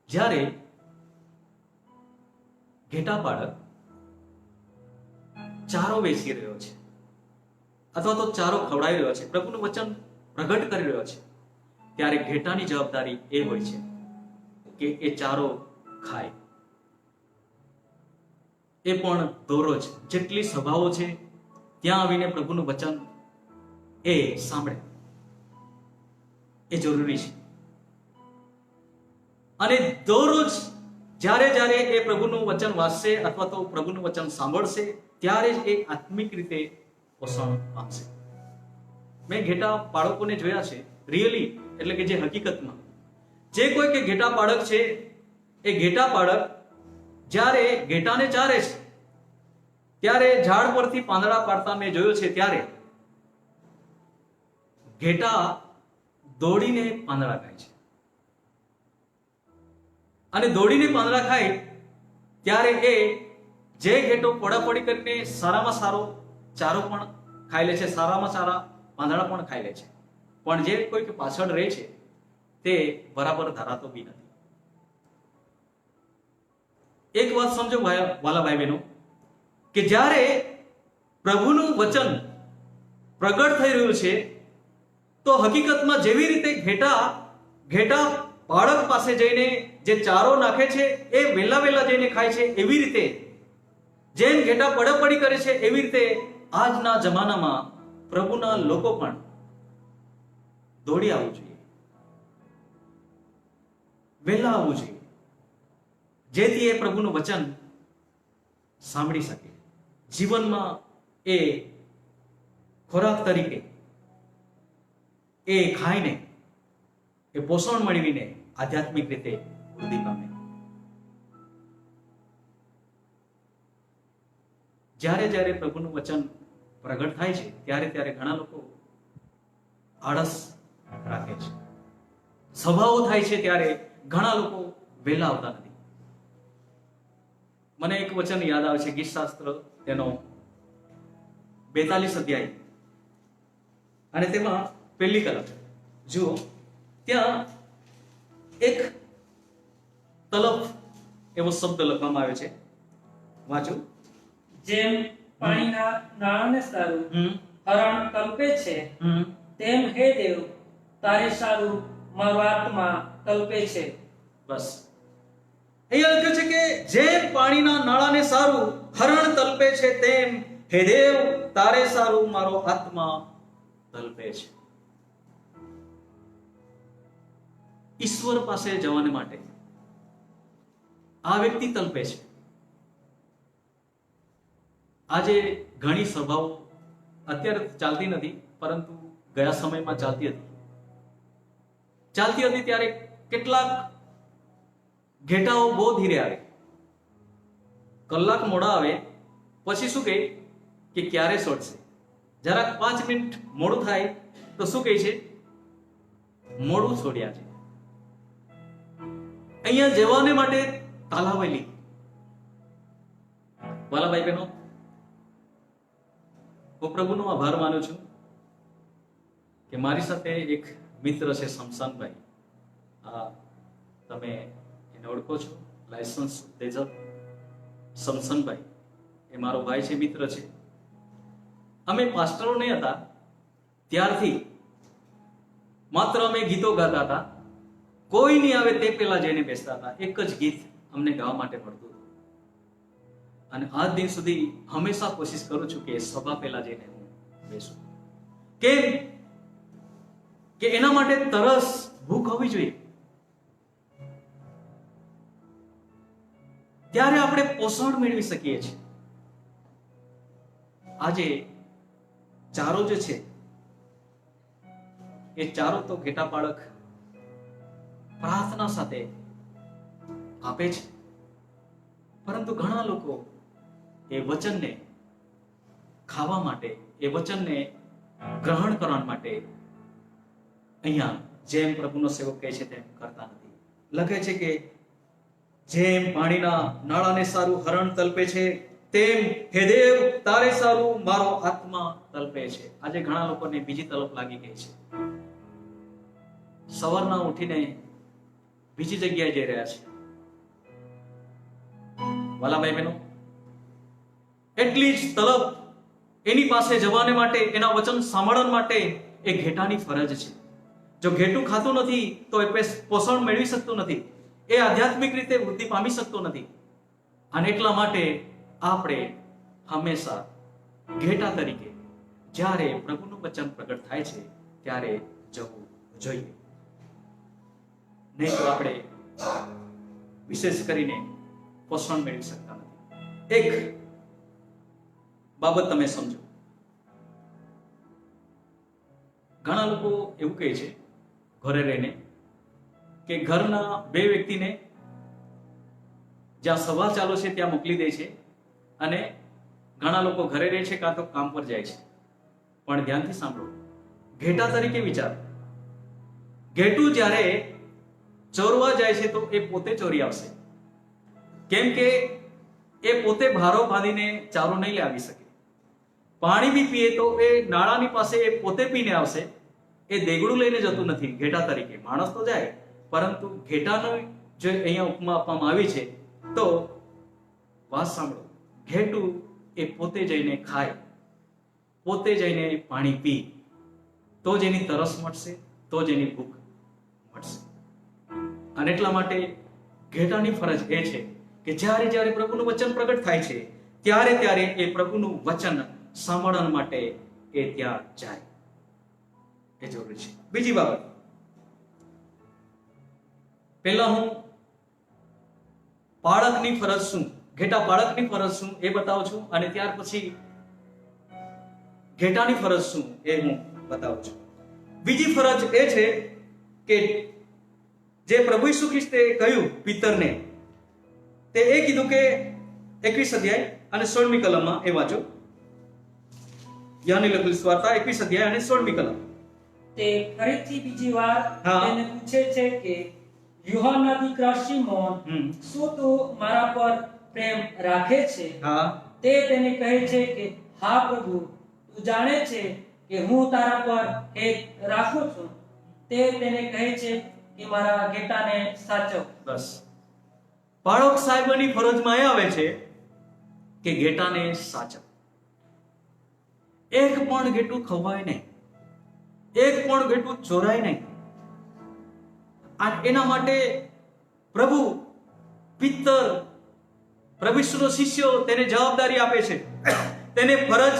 જ્યારે ઘેટા બાળક ચારો વેચી રહ્યો છે અથવા તો ચારો ખવડાવી રહ્યો છે, પ્રભુનું વચન પ્રગટ કરી રહ્યો છે, ત્યારે ઘેટાની જવાબદારી એ હોય છે કે એ ચારો ખાય. એ પણ દરરોજ જેટલી સભાઓ છે ત્યાં આવીને પ્રભુનું વચન એ સાંભળે, એ જરૂરી છે. અને દરરોજ જ્યારે જ્યારે એ પ્રભુનું વચન વાંચશે અથવા તો પ્રભુનું વચન સાંભળશે, ત્યારે જ એ આત્મિક રીતે પોષણ પામશે. મેં ઘેટા બાળકોને જોયા છે, રિયલી, એટલે કે જે હકીકતમાં જે કોઈ કે ઘેટા બાળક છે, એ ઘેટા બાળક જ્યારે ઘેટાને ચારે છે ત્યારે ઝાડ પરથી પાંદડા પાડતા મેં જોયો છે, ત્યારે ઘેટા દોડીને પાંદડા ખાય છે. અને દોડીને પાંદડા ખાય ત્યારે એ જે ઘેટો પોડાપોડી કરીને સારામાં સારો ચારો પણ ખાઈ લે છે, સારામાં સારા પાંદડા પણ ખાઈ લે છે, પણ જે કોઈ પાછળ રહે છે તે બરાબર ધરાતો બી નથી. એક વાત સમજો વાલા ભાઈ બહેનો, કે જ્યારે પ્રભુનું વચન પ્રગટ થઈ રહ્યું છે તો હકીકતમાં જેવી રીતે ઘેટા બાળક પાસે જઈને જે ચારો નાખે છે એ વહેલા જઈને ખાય છે, એવી રીતે જેમ ઘેટા પડાપડી કરે છે, એવી રીતે આજના જમાનામાં પ્રભુના લોકો પણ દોડી આવવું જોઈએ, વહેલા આવવું જોઈએ, જેથી એ પ્રભુનું વચન સાંભળી શકે, જીવનમાં એ ખોરાક તરીકે એ ખાઈને એ પોષણ મેળવીને આધ્યાત્મિક રીતે વૃદ્ધિ પામે. જ્યારે જ્યારે પ્રભુનું વચન પ્રગટ થાય છે ત્યારે ઘણા લોકો આળસ રાખે છે. સભાઓ થાય છે ત્યારે ઘણા લોકો વહેલા આવતા નથી. મને એક વચન યાદ આવે છે, ગીતશાસ્ત્ર તેનો 42 અધ્યાય અને તેમાં 1લી કલમ જુઓ, ત્યાં એક તલફ એવો શબ્દ લખવામાં આવ્યો છે, વાંચો. જેમ પાણીના નાળાને સારું હરણ કલ્પે છે, તેમ હે દેવ તારે સારું મારો આત્મા કલ્પે છે. બસ અહીંયા લખ્યું છે કે જેમ પાણીના નાળાને સારું હરણ તલપે છે, તેમ હે દેવ તારે સારું મારો આત્મા તલપે છે. ઈશ્વર પાસે જવાને માટે આ વ્યક્તિ તલપે છે. આજે ઘણી સભાઓ અત્યારે ચાલતી નથી, પરંતુ ગયા સમયમાં ચાલતી હતી ત્યારે કેટલાક ઘેટાઓ બહુ ધીરે આવે, કલાક મોડા આવે, પછી શું કહે કે ક્યારે છોડશે. જરાક 5 મિનિટ મોડું થાય તો શું કહે છે? મોડું છોડ્યા છે. અહીંયા જવાને માટે તાલાવેલી. વાલા ભાઈ બહેનો, હું પ્રભુનો આભાર માનું છું કે મારી સાથે એક મિત્ર છે શમશાનભાઈ. તમે એને ઓળખો છો, લાયસન્સ તેજબ શમશાનભાઈ. એ મારો ભાઈ છે, મિત્ર છે. અમે પાસ્ટરો નહીં હતા ત્યારથી માત્ર અમે ગીતો ગાતા હતા. કોઈ નહીં આવે તે પહેલા જઈને બેસતા હતા. એક જ ગીત અમને ગાવા માટે મળતું હતું અને આજ દિન સુધી હંમેશા કોશિશ કરું છું કે સભા પહેલા જઈને હું બેસું. કેમ કે એના માટે તરસ, ભૂખ હોવી જોઈએ. ત્યારે આપણે પોષણ મેળવી શકીએ છીએ. આજે ચારો જે છે એ ચારો તો ઘેટા પાળક પ્રાર્થના સાથે આપે છે, પરંતુ ઘણા લોકો એ વચનને ખાવા માટે, એ વચનને ગ્રહણ કરવા માટે અહીંયા જેમ પ્રભુનો સેવક કહે છે તેમ કરતા નથી. લખે છે કે જેમ પાણીના નાળાને સારું હરણ તલપે છે, તેમ હે દેવ તારે સારું મારો આત્મા તલપે છે. આજે ઘણા લોકોને બીજી તલપ લાગી ગઈ છે. સવારના ઉઠીને બીજી જગ્યાએ જઈ રહ્યા છે. વાલા ભાઈ બહેનો, એટલી જ તલપ એની પાસે જવાને માટે, એના વચન સાંભળવા માટે એ ઘેટાની ફરજ છે. જો ઘેટું ખાતું નથી તો એ પોષણ મેળવી શકતું નથી, એ આધ્યાત્મિક રીતે વૃદ્ધિ પામી શકતો નથી. અને એટલા માટે આપણે હંમેશા ઘેટા તરીકે જ્યારે પ્રભુનું વચન પ્રગટ થાય છે ત્યારે જવું જોઈએ. નહીં તો આપણે વિશેષ કરીને પોષણ મેળવી શકતા નથી. એક બાબત તમે સમજો. ઘણા લોકો એવું કહે છે ઘરે રહીને કે ઘરના 2 વ્યક્તિને જ્યાં સભા ચાલુ છે ત્યાં મોકલી દે છે અને ઘણા લોકો ઘરે રહે છે કાં તો કામ પર જાય છે. પણ ધ્યાનથી સાંભળો, ઘેટા તરીકે વિચારો. ઘેટું જ્યારે ચોરવા જાય છે તો એ પોતે ચોરી આવશે, કેમ કે એ પોતે ભારો બાંધીને ચારો નહીં લાવી શકે. પાણી બી પીએ તો એ નાળાની પાસે એ પોતે પીને આવશે. એ દેગડું લઈને જતું નથી ઘેટા તરીકે. માણસ તો જાય, પરંતુ ઘેટાનો જે અહીંયા ઉપમા આપવામાં આવી છે, તો વાત સાંભળો, ઘેટું એ પોતે જઈને ખાય, પોતે જઈને પાણી પી, તો જ એની તરસ મટશે, તો જ એની ભૂખ મટશે. અને એટલા માટે ઘેટાની ફરજ એ છે કે જ્યારે જ્યારે પ્રભુનું વચન પ્રગટ થાય છે ત્યારે ત્યારે એ પ્રભુનું વચન સાંભળવા માટે એ ત્યાં જાય. એ જરૂરી છે. બીજી બાબત, પહેલા હું પાળકની ફરજ શું, ઘેટા પાળકની ફરજ શું એ બતાવું છું, અને ત્યાર પછી ઘેટાની ફરજ શું એ હું બતાવું છું. બીજી ફરજ એ છે કે જે પ્રભુ ઈસુ ખ્રિસ્તે કહ્યું પિતરને, તે એ કીધું કે 21 અધ્યાય અને 16મી કલમમાં એ વાંચો. યાની લખેલી સુવાર્તા 21 અધ્યાય અને 16મી કલમ. તે ફરીથી બીજી વાર હા. તેને પૂછે છે કે યુહાનના દીકરા શિમોન, શું તું મારા પર પ્રેમ રાખે છે? હા. તે તેને કહે છે કે હા પ્રભુ, તું જાણે છે કે હું તારા પર હેત રાખું છું. તે તેને કહે છે કે મારા ઘેટાને સાચવ. બસ, પાળક સાહેબની ફરજમાં એ આવે છે કે ઘેટાને સાચવ. એક પણ ઘેટું ખવાય નહીં, એક પણ ઘેટું ચોરાય નહીં. અને એના માટે પ્રભુ પિત્તર, પ્રભુ ઈસુનો શિષ્યો તેને જવાબદારી આપે છે, તેને ફરજ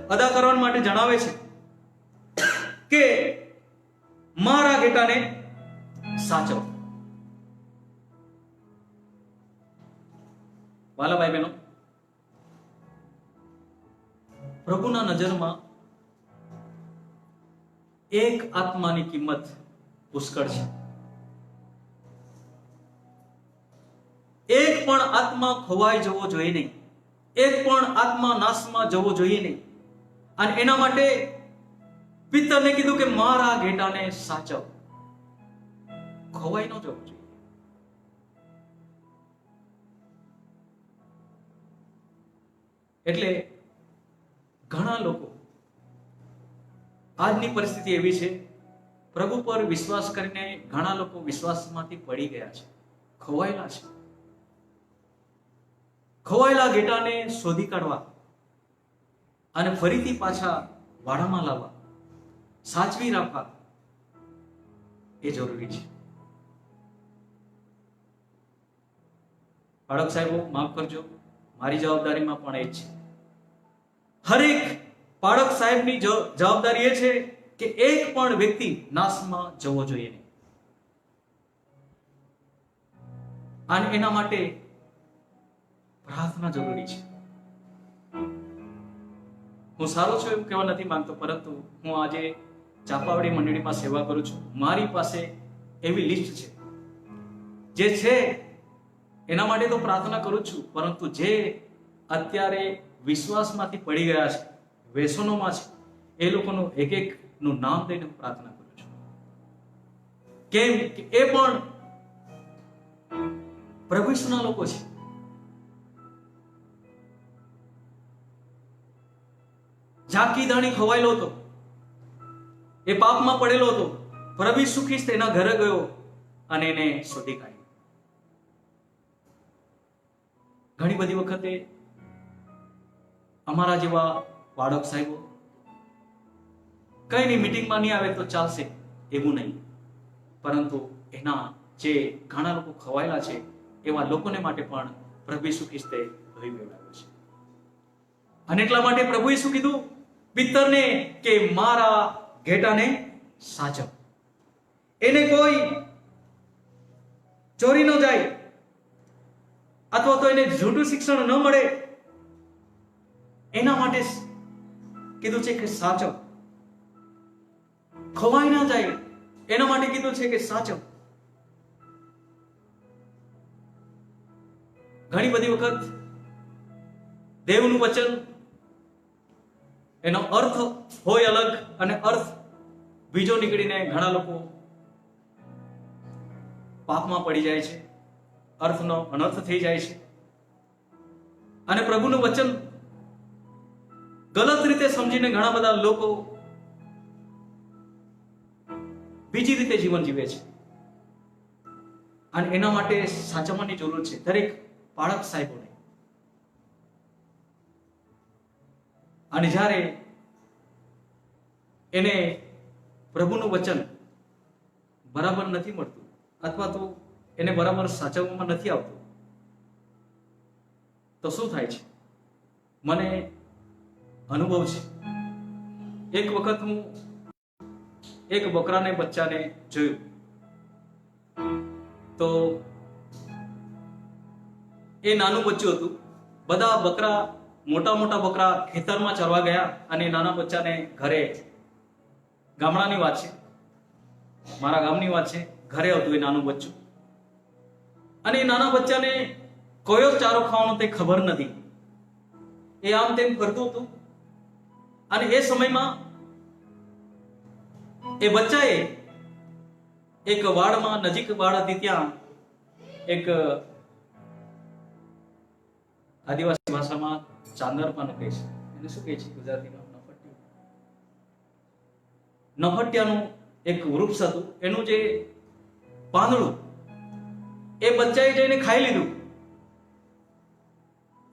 અદા કરવા માટે જણાવે છે કે મારા ઘેટાને સાચવ. વાલા ભાઈ બહેનો, પ્રભુના નજરમાં એક આત્માની કિંમત પુષ્કળ છે. એક પણ આત્મા ખોવાઈ જવો જોઈએ નહીં, એક પણ આત્મા નાશમાં જવો જોઈએ નહીં. અને એના માટે પિતરને કીધું કે મારા ઘેટાને સાચવ, ખોવાઈ ન જવું જોઈએ. એટલે ઘણા લોકો, આજની પરિસ્થિતિ એવી છે, પ્રભુ પર વિશ્વાસ કરીને ઘણા લોકો વિશ્વાસમાંથી પડી ગયા છે, ખોવાયેલા છે. ખોવાયેલા ઘેટાને શોધી કાઢવા અને ફરીથી પાછા વાડામાં લાવવા, સાચવી રાખવા એ જરૂરી છે. બાળક સાહેબો, માફ કરજો, મારી જવાબદારીમાં પણ એ જ છે. હરેક બાળક સાહેબની જવાબદારી એ છે કે એક પણ વ્યક્તિ નાશમાં જવો જોઈએ નહીં. અને એના માટે પ્રાર્થના જરૂરી છે. હું સારો છું એવું કહેવા નથી માંગતો, પરંતુ હું આજે ચાપાવાડી મંડળીમાં સેવા કરું છું. મારી પાસે એવી લિસ્ટ છે, જે છે એના માટે તો પ્રાર્થના કરું છું, પરંતુ જે અત્યારે વિશ્વાસમાંથી પડી ગયા છે, વ્યસનોમાં છે, એ લોકોનું એક એક નું નામ દઈને હું પ્રાર્થના કરું છું. કેમ કે એ પણ પ્રભુ ઈસુના લોકો છે. ઝાંકી દાણી ખવાયેલો હતો, એ પાપમાં પડેલો હતો, પ્રભુ ઈસુ ખ્રિસ્ત એના ઘરે ગયો અને એને શોધી કાઢ્યો. ઘણી બધી વખતે અમારા જેવા બાળક સાહેબો કઈ નહીં, મીટિંગમાં નહીં આવે તો ચાલશે એવું નહીં, પરંતુ એના જે ઘણા લોકો ખવાયેલા છે એવા લોકોને માટે પણ પ્રભુ ઈસુ ખ્રિસ્તે ભય મેળવ્યો છે. અને એટલા માટે પ્રભુ ઈસુ કીધું પિતરને કે મારા ઘેટાને સાચવ, એને કોઈ ચોરી ન જાય, અથવા તો એને જૂઠું શિક્ષણ ન મળે, એના માટે કીધું છે કે સાચવ. ખોવાઈ ના જાય એના માટે કીધું છે કે સાચવ. ઘણી બધી વખત દેવનું વચન, એનો અર્થ હોય અલગ અને અર્થ બીજો નીકળીને ઘણા લોકો પાપમાં પડી જાય છે, અર્થનો અનર્થ થઈ જાય છે. અને પ્રભુનું વચન ગલત રીતે સમજીને ઘણા બધા લોકો બીજી રીતે જીવન જીવે છે. અને એના માટે સાચવવાની જરૂર છે દરેક બાળક સાહેબોને. અને જ્યારે એને પ્રભુનું વચન બરાબર નથી મળતું, અથવા તો એને બરાબર સાચવવામાં નથી આવતું, તો શું થાય છે? મને અનુભવ છે. એક વખત હું એક બકરાને બચ્ચાને જોયું, તો એ નાનું બચ્ચું હતું. બધા બકરા, મોટા મોટા બકરા ખેતરમાં ચરવા ગયા અને નાના બચ્ચાને ઘરે, ગામડાની વાત છે, મારા ગામની વાત છે, ઘરે હતું એ નાનું બચ્ચું. અને એ નાના બચ્ચાને કયો ચારો ખાવાનો તે ખબર નથી. એ આમ તેમ કરતું હતું. અને એ સમયમાં એ બચ્ચાએ એક વાડમાં, નજીક વાડ હતી, ત્યાં એક આદિવાસી ભાષામાં ચાંદરપાનું કહે છે, એને શું કહે છે ગુજરાતીમાં? નફટિયાનું એક વૃક્ષ હતું. એનું જે પાંદડું એ બચ્ચાએ જઈને ખાઈ લીધું.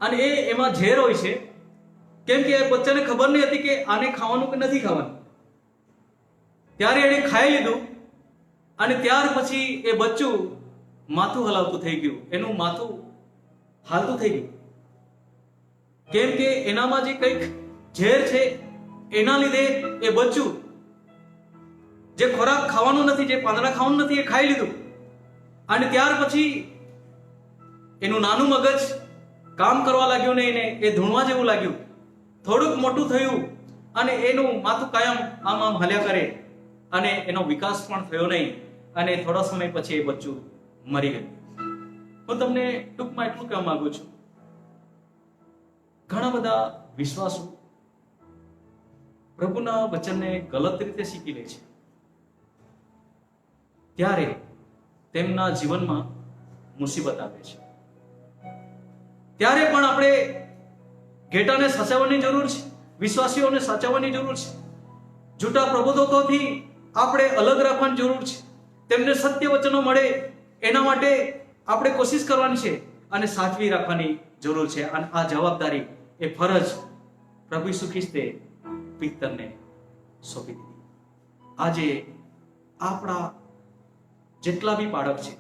અને એમાં ઝેર હોય છે, કેમ કે બચ્ચાને ખબર નહીં હતી કે આને ખાવાનું કે નથી ખાવાનું. ત્યારે એને ખાઈ લીધું. અને ત્યાર પછી એ બચ્ચું માથું હલાવતું થઈ ગયું, એનું માથું હાલતું થઈ ગયું. કેમ કે એનામાં જે કંઈક ઝેર છે એના લીધે એ બચ્ચું જે ખોરાક ખાવાનું નથી, જે પાંદડા ખાવાનું નથી, એ ખાઈ લીધું. અને ત્યાર પછી એનું નાનું મગજ કામ કરવા લાગ્યું ને એને એ ધૂણવા જેવું લાગ્યું. થોડુંક મોટું થયું અને એનું માથું કાયમ આમ આમ હાલ્યા કરે અને એનો વિકાસ પણ થયો નહીં અને થોડા સમય પછી એ બચ્ચું મરી ગયું. હું તમને ટૂંકમાં એટલું કહેવા માંગુ છું, ઘણા બધા વિશ્વાસુ પ્રભુના વચનને ગલત રીતે શીખી લે છે, ત્યારે તેમના જીવનમાં મુસીબત આવે છે. ત્યારે પણ આપણે ઘેટાને સાચવવાની જરૂર છે, વિશ્વાસીઓને સાચવવાની જરૂર છે. જૂઠા પ્રબોધકોથી આપણે અલગ રાખવાની જરૂર છે. તેમને સત્ય વચનો મળે એના માટે આપણે કોશિશ કરવાની છે અને સાચવી રાખવાની જરૂર છે. અને આ જવાબદારી, એ ફરજ પ્રભુ ઈસુ ખ્રિસ્તે પિત્તરને સોંપી દીધી. આજે આપણા જેટલા બી બાળક છે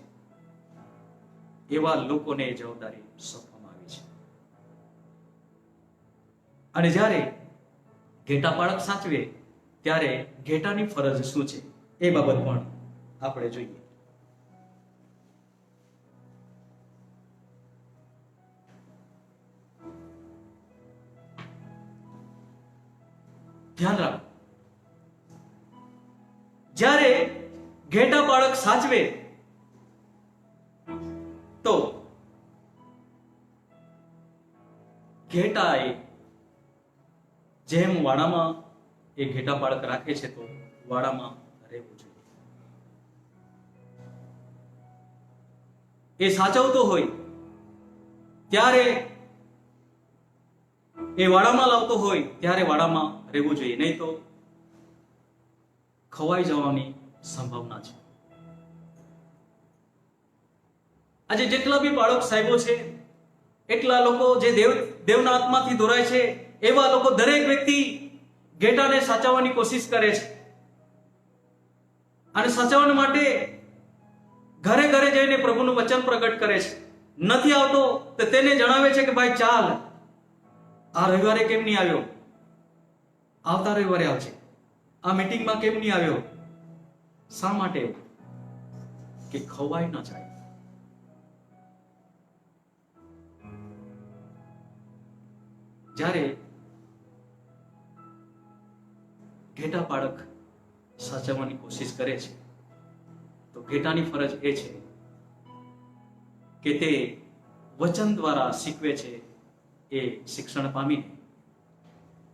એવા લોકોને એ જવાબદારી સોંપવામાં આવી છે. અને જ્યારે ઘેટા બાળક સાચવે ત્યારે ઘેટાની ફરજ શું છે એ બાબત પણ આપણે જોઈએ. ધ્યાન રાખો, જ્યારે ઘેટા બાળક સાચવે તો ઘેટાએ જેમ વાડામાં એ ઘેટા બાળક રાખે છે તો વાડામાં રહેવું જોઈએ. એ સાચવતો હોય ત્યારે, એ વાડામાં લાવતો હોય ત્યારે વાડામાં રહેવું જોઈએ, નહીં તો ખવાઈ જવાની સંભાવના છે. આજે જેટલા બી બાળક સાહેબો છે, એટલા લોકો જે દેવના આત્માથી દોરાય છે, એવા લોકો દરેક વ્યક્તિ ઘેટાને સાચવવાની કોશિશ કરે છે. અને સાચવવા માટે ઘરે ઘરે જઈને પ્રભુનું વચન પ્રગટ કરે છે. નથી આવતો તો તેને જણાવે છે કે ભાઈ ચાલ, આ રવિવારે કેમ નહીં આવ્યો, આવતા રવિવારે આવજે. આ મીટિંગમાં કેમ નહીં આવ્યો? શા માટે? કે ખવાઈ ન જાય. જ્યારે ઘેટા બાળક સાચવવાની કોશિશ કરે છે તો ઘેટાની ફરજ એ છે કે તે વચન દ્વારા શીખવે છે, એ શિક્ષણ પામીને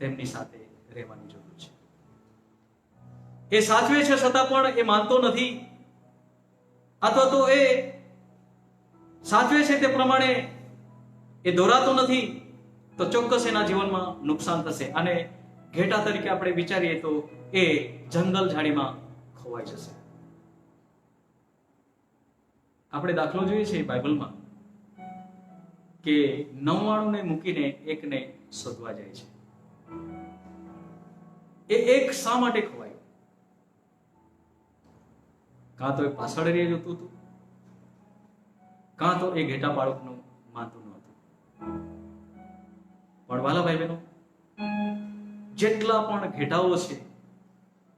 તેમની સાથે રહેવાની જરૂર છે. એ સાચવે છે છતાં પણ એ માનતો નથી, અથવા તો એ સાચવે છે તે પ્રમાણે એ દોરાતો નથી, તો ચોક્કસ એના જીવનમાં નુકસાન થશે. અને ઘેટા તરીકે આપણે વિચારીએ તો એ જંગલ ઝાડીમાં ખોવાઈ જશે. આપણે દાખલો જોઈએ છે બાઇબલમાં કે 99 ને મૂકીને એકને શોધવા જાય છે. એ એક શા માટે ખોવાય? કાં તો એ પાછળ રહી જતું હતું, કાં તો એ ઘેટા બાળકનું માનતું નહોતું. પણ વાલા ભાઈ બહેનો, જેટલા પણ ઘેટાઓ છે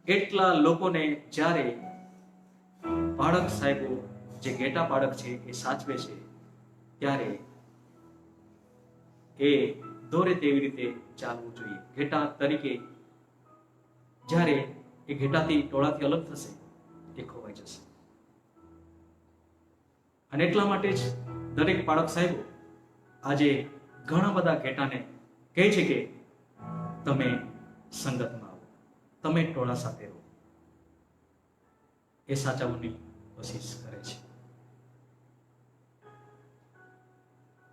એટલા લોકોને જ્યારે બાળક સાહેબો, જે ઘેટા બાળક છે એ સાચવે છે, ત્યારે એ દોરે તેવી રીતે ચાલવું જોઈએ. ઘેટા તરીકે જ્યારે એ ઘેટાથી, ટોળાથી અલગ થશે, એ ખોવાઈ જશે. અને એટલા માટે જ દરેક બાળક સાહેબો આજે ઘણા બધા ઘેટાને કહે છે કે તમે સંગતમાં આવો, તમે ટોળા સાથે રહો. એ સાચવવાની કોશિશ કરે છે.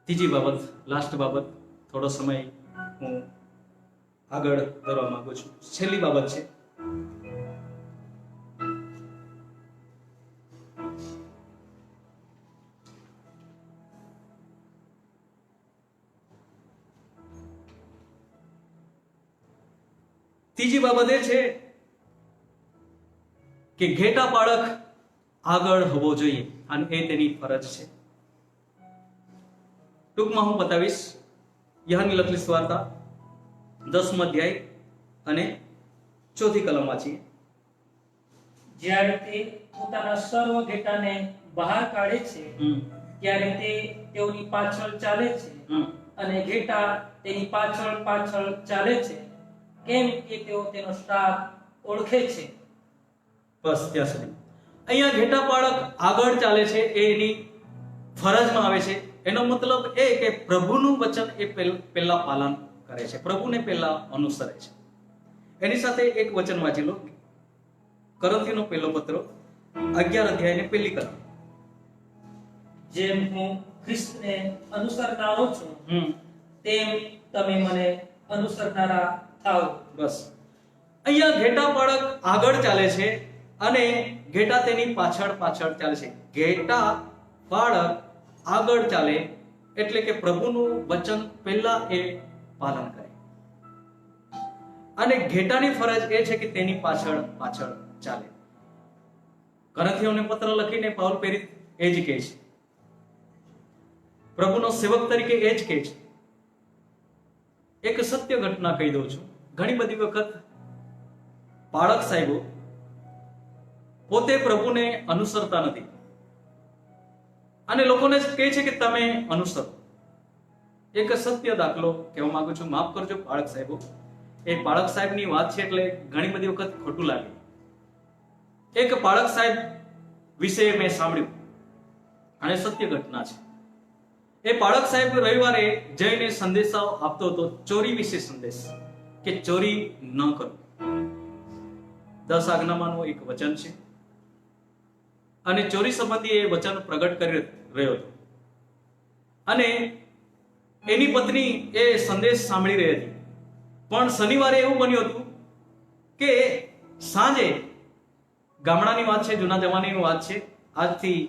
ત્રીજી બાબત, લાસ્ટ બાબત, થોડો સમય હું આગળ કરવા માંગુ છું. છેલ્લી બાબત છે ત્રીજી બાબત એ છે કે ઘેટા બાળક આગળ હોવો જોઈએ અને એ તેની ફરજ છે. ટૂંકમાં હું બતાવીશ. યહાની લખેલી સુવાર્તા 10મો અધ્યાય અને 4થી કલમ વાંચીએ. જ્યારે તે પોતાના સર્વ ઘેટાને બહાર કાઢે છે ત્યારે તે તેઓની પાછળ ચાલે છે અને ઘેટા તેની પાછળ પાછળ ચાલે છે, કેમ કે તેઓ તેનો શ્રાપ ઓળખે છે. બસ ત્યાં સુધી. અહીંયા ઘેટા બાળક આગળ ચાલે છે, એ એની ફરજમાં આવે છે. એનો મતલબ એ કે પ્રભુનું વચન એ પહેલા પાલન કરે છે, પ્રભુને પહેલા અનુસરે છે. એની સાથે એક વચન વાંચી લો, કરંથીનો પહેલો પત્ર 11 અધ્યાયની પહેલી કલમ. જેમ હું ખ્રિસ્તને અનુસરનારો છું, તેમ તમે મને અનુસરનારા થાઓ. બસ અહીંયા ઘેટા બાળક આગળ ચાલે છે અને ઘેટા તેની પાછળ પાછળ ચાલે છે. ઘેટા બાળક આગળ ચાલે એટલે કે પ્રભુનું વચન પહેલા એ પાલન કરે, અને ઘેટાની ફરજ એ છે કે તેની પાછળ પાછળ ચાલે. કરંથીઓને પત્ર લખીને પાઉલ પ્રેરિત એ જ કહે છે, પ્રભુનો સેવક તરીકે એ જ કહે છે. એક સત્ય ઘટના કહી દઉં છું. ઘણી બધી વખત બાળક સાહેબો પોતે પ્રભુને અનુસરતા નથી અને લોકોને કહે છે કે તમે અનુસરો. એક સત્ય દાખલો કહેવા માંગુ છું, માફ કરજો બાળક સાહેબો, એ બાળક સાહેબની વાત છે એટલે ઘણી બધી વખત ખોટું લાગે. એક બાળક સાહેબ વિશે મેં સાંભળ્યું અને સત્ય ઘટના છે. એ બાળક સાહેબ રવિવારે જઈને સંદેશાઓ આપતો હતો, ચોરી વિશે સંદેશ, કે ચોરી ન કરો. 10 આજ્ઞામાંનું એક વચન છે અને ચોરી સંબંધી એ વચન પ્રગટ કરી રહ્યો હતો અને એની પત્ની એ સંદેશ સાંભળી રહી હતી. પણ શનિવારે એવું બન્યું હતું કે સાંજે, ગામડાની વાત છે, જૂના જમાનાની વાત છે, આજથી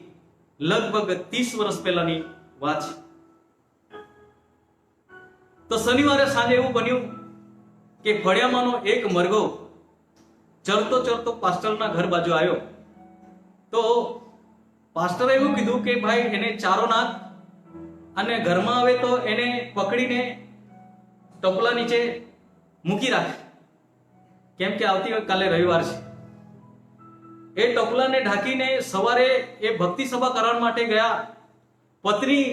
લગભગ 30 વર્ષ પહેલાની વાત છે. તો શનિવારે સાંજે એવું બન્યું કે ફળિયામાંનો એક મરઘો ચરતો ચરતો પાસ્ટરના ઘર બાજુ આવ્યો. તો પાસ્ટરે એવું કીધું કે ભાઈ એને ચારો નાખ અને ઘરમાં આવે તો એને પકડીને ટપલા નીચે મૂકી રાખ, કેમ કે આવતીકાલે રવિવાર છે. એ ટપલાને ઢાંકીને સવારે એ ભક્તિ સભા કરવા માટે ગયા. પત્ની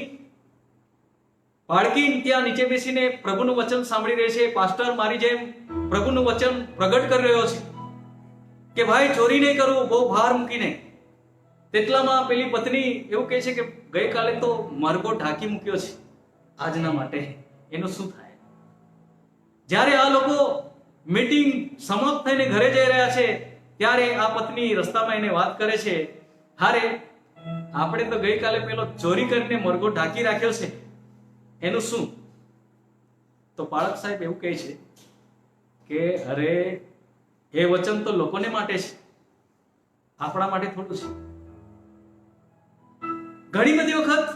બાળકી ત્યાં નીચે બેસીને પ્રભુનું વચન સાંભળી રહી છે. પાસ્ટર મારી જેમ પ્રભુનું વચન પ્રગટ કરી રહ્યો છે કે ભાઈ ચોરી નહીં કરવું, બહુ ભાર મૂકીને. તેટલામાં પેલી પત્ની એવું કહે છે કે ગઈકાલે તો મરઘો ઢાંકી મૂક્યો છે, આજના માટે એનું શું થાય? જ્યારે આ લોકો મીટિંગ સમાપ્ત થઈને ઘરે જઈ રહ્યા છે ત્યારે આ પત્ની રસ્તામાં એને વાત કરે છે, હારે આપણે તો ગઈકાલે પેલો ચોરી કરીને મરઘો ઢાંકી રાખ્યો છે, એનું શું? તો બાળક સાહેબ એવું કહે છે કે અરે એ વચન તો લોકોને માટે છે, આપણા માટે થોડું છે. ઘણી બધી વખત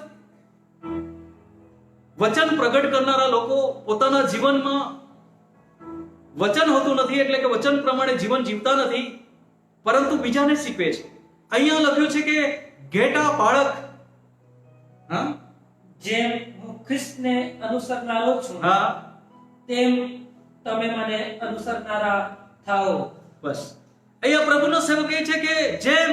વચન પ્રગટ કરનારા લોકો પોતાના જીવનમાં વચન હોતું નથી એટલે કે વચન પ્રમાણે જીવન જીવતા નથી, પરંતુ બીજાને શીખવે છે. અહીંયા લખ્યું છે કે ઘેટા બાળક, જેમ હું ખ્રિસ્તને અનુસરનારો છું, તેમ તમે મને અનુસરનારા થાઓ. બસ અહીંયા પ્રભુનો સેવક કહે છે કે જેમ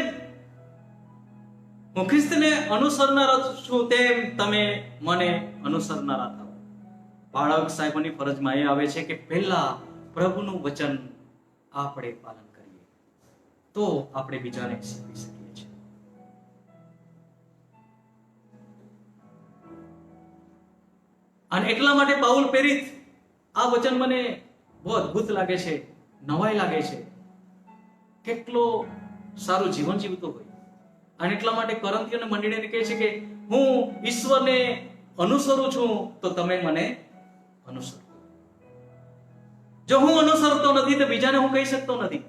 હું ખ્રિસ્તને અનુસરનારો છું તેમ તમે મને અનુસરનારા થાઓ. બાળક સાહેબની ફરજમાં એ આવે છે કે પહેલા પ્રભુનું વચન આપણે પાલન કરીએ તો આપણે બીજાને શીખવી શકીએ છીએ. અને એટલા માટે પાઉલ પ્રેરિત આ વચન મને બહુ અદ્ભુત લાગે છે, નવાઈ લાગે છે. કેટલો સારું જીવન જીવતો હોય. અને એટલા માટે કરંથીઓની મંડળીને કહે છે કે હું ઈશ્વરને અનુસરું છું તો તમે મને અનુસરો. જો હું અનુસરતો નથી તો બીજાને હું કહી શકતો નથી.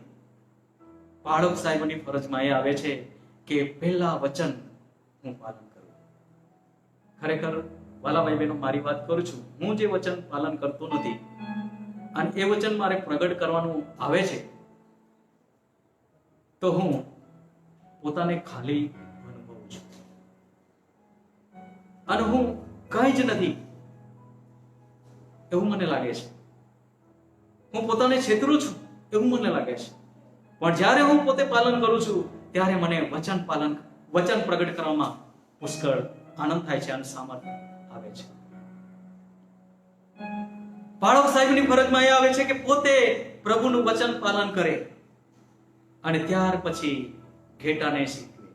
બાળક સાહેબની ફરજમાં એ આવે છે કે પહેલા વચન હું પાલન કરું. ખરેખર વાલા ભાઈ બહેનો, મારી વાત કરું છું, હું જે વચન પાલન કરતો નથી અને એ વચન મારે પ્રગટ કરવાનું આવે છે તો હું પોતાને ખાલી અનુભવું છું અને હું કંઈ જ નથી એવું મને લાગે છે. હું પોતાને છેતરું છું એવું મને લાગે છે. પણ જ્યારે હું પોતે પાલન કરું છું ત્યારે મને વચન પ્રગટ કરવામાં પુષ્કળ આનંદ થાય છે અને સામર્થ્ય આવે છે. બાળક સાહેબની ફરજમાં એ આવે છે કે પોતે પ્રભુનું વચન પાલન કરે અને ત્યાર પછી ઘેટાને શીખવે,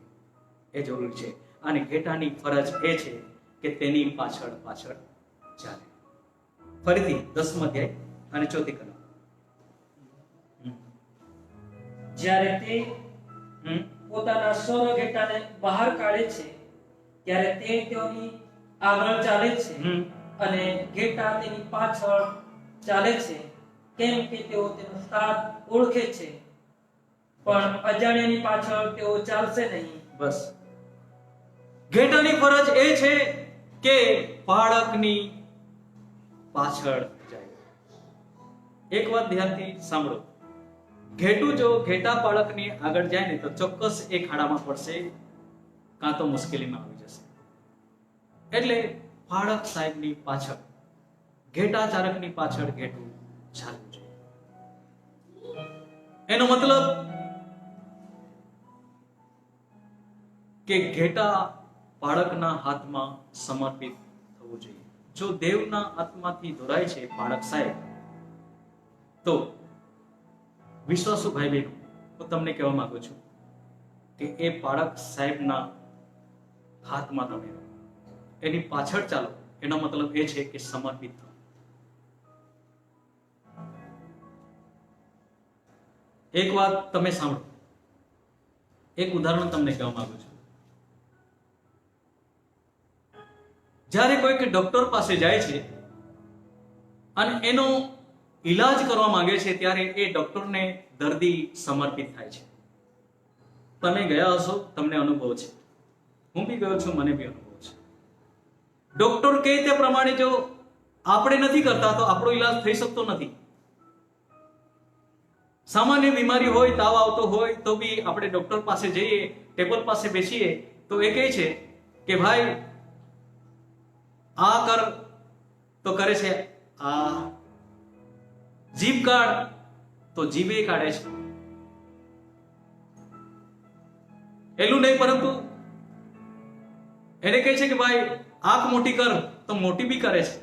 એ જરૂરી છે. અને ઘેટાની ફરજ એ છે કે તેની પાછળ પાછળ ચાલે. ફરીથી 10મો અધ્યાય અને 4th કલમ. જ્યારે તે પોતાના સૌર ઘેટાને બહાર કાઢે છે ત્યારે તે તેઓની આગળ ચાલે છે અને ઘેટા તેની પાછળ ચાલે છે, કેમ કે તેઓ તેનો સ્થાન ઓળખે છે, પણ અજાણ્યાની પાછળ તેઓ ચાલશે નહીં. બસ, ઘેટાની ફરજ એ છે કે બાળકની પાછળ જાય. એક વાત ધ્યાનથી સાંભળો, ઘેટું જો ઘેટા બાળકની આગળ જાય ને તો ચોક્કસ એ ખાડામાં પડશે, કાં તો મુશ્કેલીમાં આવી જશે. એટલે બાળક સાહેબની પાછળ, ઘેટા ચારકની પાછળ ઘેટું ચાલવું જોઈએ. એનો મતલબ કે ઘેટા બાળકના હાથમાં સમર્પિત થવું જોઈએ. જો દેવના આત્માથી દોરાય છે બાળક સાહેબ, તો વિશ્વાસુ ભાઈ બહેનો, હું તમને કહેવા માંગુ છું કે એ બાળક સાહેબના હાથમાં તમે એની પાછળ ચાલો. એનો મતલબ એ છે કે સમર્પિત થાઓ. એક વાત તમે સાંભળો, એક ઉદાહરણ તમને કહેવા માંગુ છું. જ્યારે કોઈ ડોક્ટર પાસે જાય છે અને એનો ઈલાજ કરવા માંગે છે, ત્યારે એ ડોક્ટરને દર્દી સમર્પિત થાય છે. તમે ગયા હશો, તમને અનુભવ છે, હું બી ગયો છું, મને બી અનુભવ છે. ડોક્ટર કહે તે પ્રમાણે જો આપણે નથી કરતા તો આપણો ઈલાજ થઈ શકતો નથી. સામાન્ય બીમારી હોય, તાવ આવતો હોય તો બી આપણે ડોક્ટર પાસે જઈએ, ટેબલ પાસે બેસીએ તો એ કહે છે કે ભાઈ આ કર, તો કરે છે. આ જીભ કાઢ, તો જીભે કાઢે છે. એટલું નહીં, પરંતુ એને કહે છે કે ભાઈ આંખ મોટી કર, તો મોટી બી કરે છે.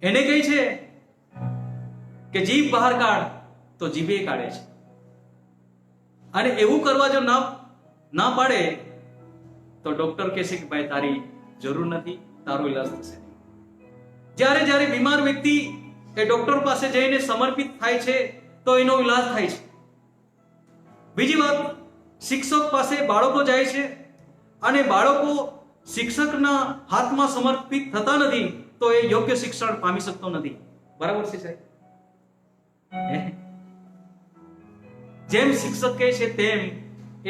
એને કહે છે કે જીભ બહાર કાઢ, તો જીભે કાઢે છે. અને એવું કરવા જો ના પાડે તો ડોક્ટર કહેશે કે ભાઈ તારી જરૂર નથી, તારો ઈલાજ થશે નહીં. જ્યારે બીમાર વ્યક્તિ એ ડોક્ટર પાસે જઈને સમર્પિત થાય છે તો એનો ઈલાજ થાય છે. બીજી વાત, શિક્ષક પાસે બાળકો જાય છે અને બાળકો શિક્ષકના હાથમાં સમર્પિત થતા નથી તો એ યોગ્ય શિક્ષણ પામી શકતો નથી. બરાબર છે સાહેબ? જેમ શિક્ષક કહે છે તેમ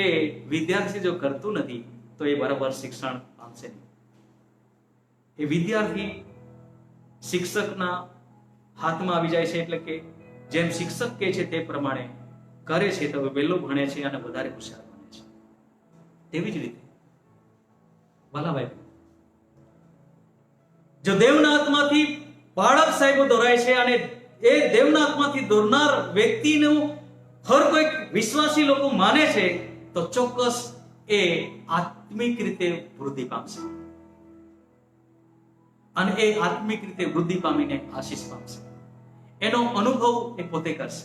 એ વિદ્યાર્થી જો કરતું નથી તો એ બરાબર શિક્ષણ પામશે નહીં. એ વિદ્યાર્થી શિક્ષકના હાથમાં આવી જાય છે, એટલે કે જેમ શિક્ષક કહે છે તે પ્રમાણે કરે છે તો વહેલો ભણે છે અને વધારે હોશિયાર બને છે. તેવી જ રીતે ભલાભાઈ, જો દેવના આત્માથી બાળક સાહેબો દોરાય છે અને એ દેવના આત્માથી દોરનાર વ્યક્તિનું હર કોઈક વિશ્વાસી લોકો માને છે તો ચોક્કસ એ આત્મિક રીતે વૃદ્ધિ પામશે અને એ આત્મિક રીતે વૃદ્ધિ પામીને આશીષ પામશે. એનો અનુભવ એ પોતે કરશે.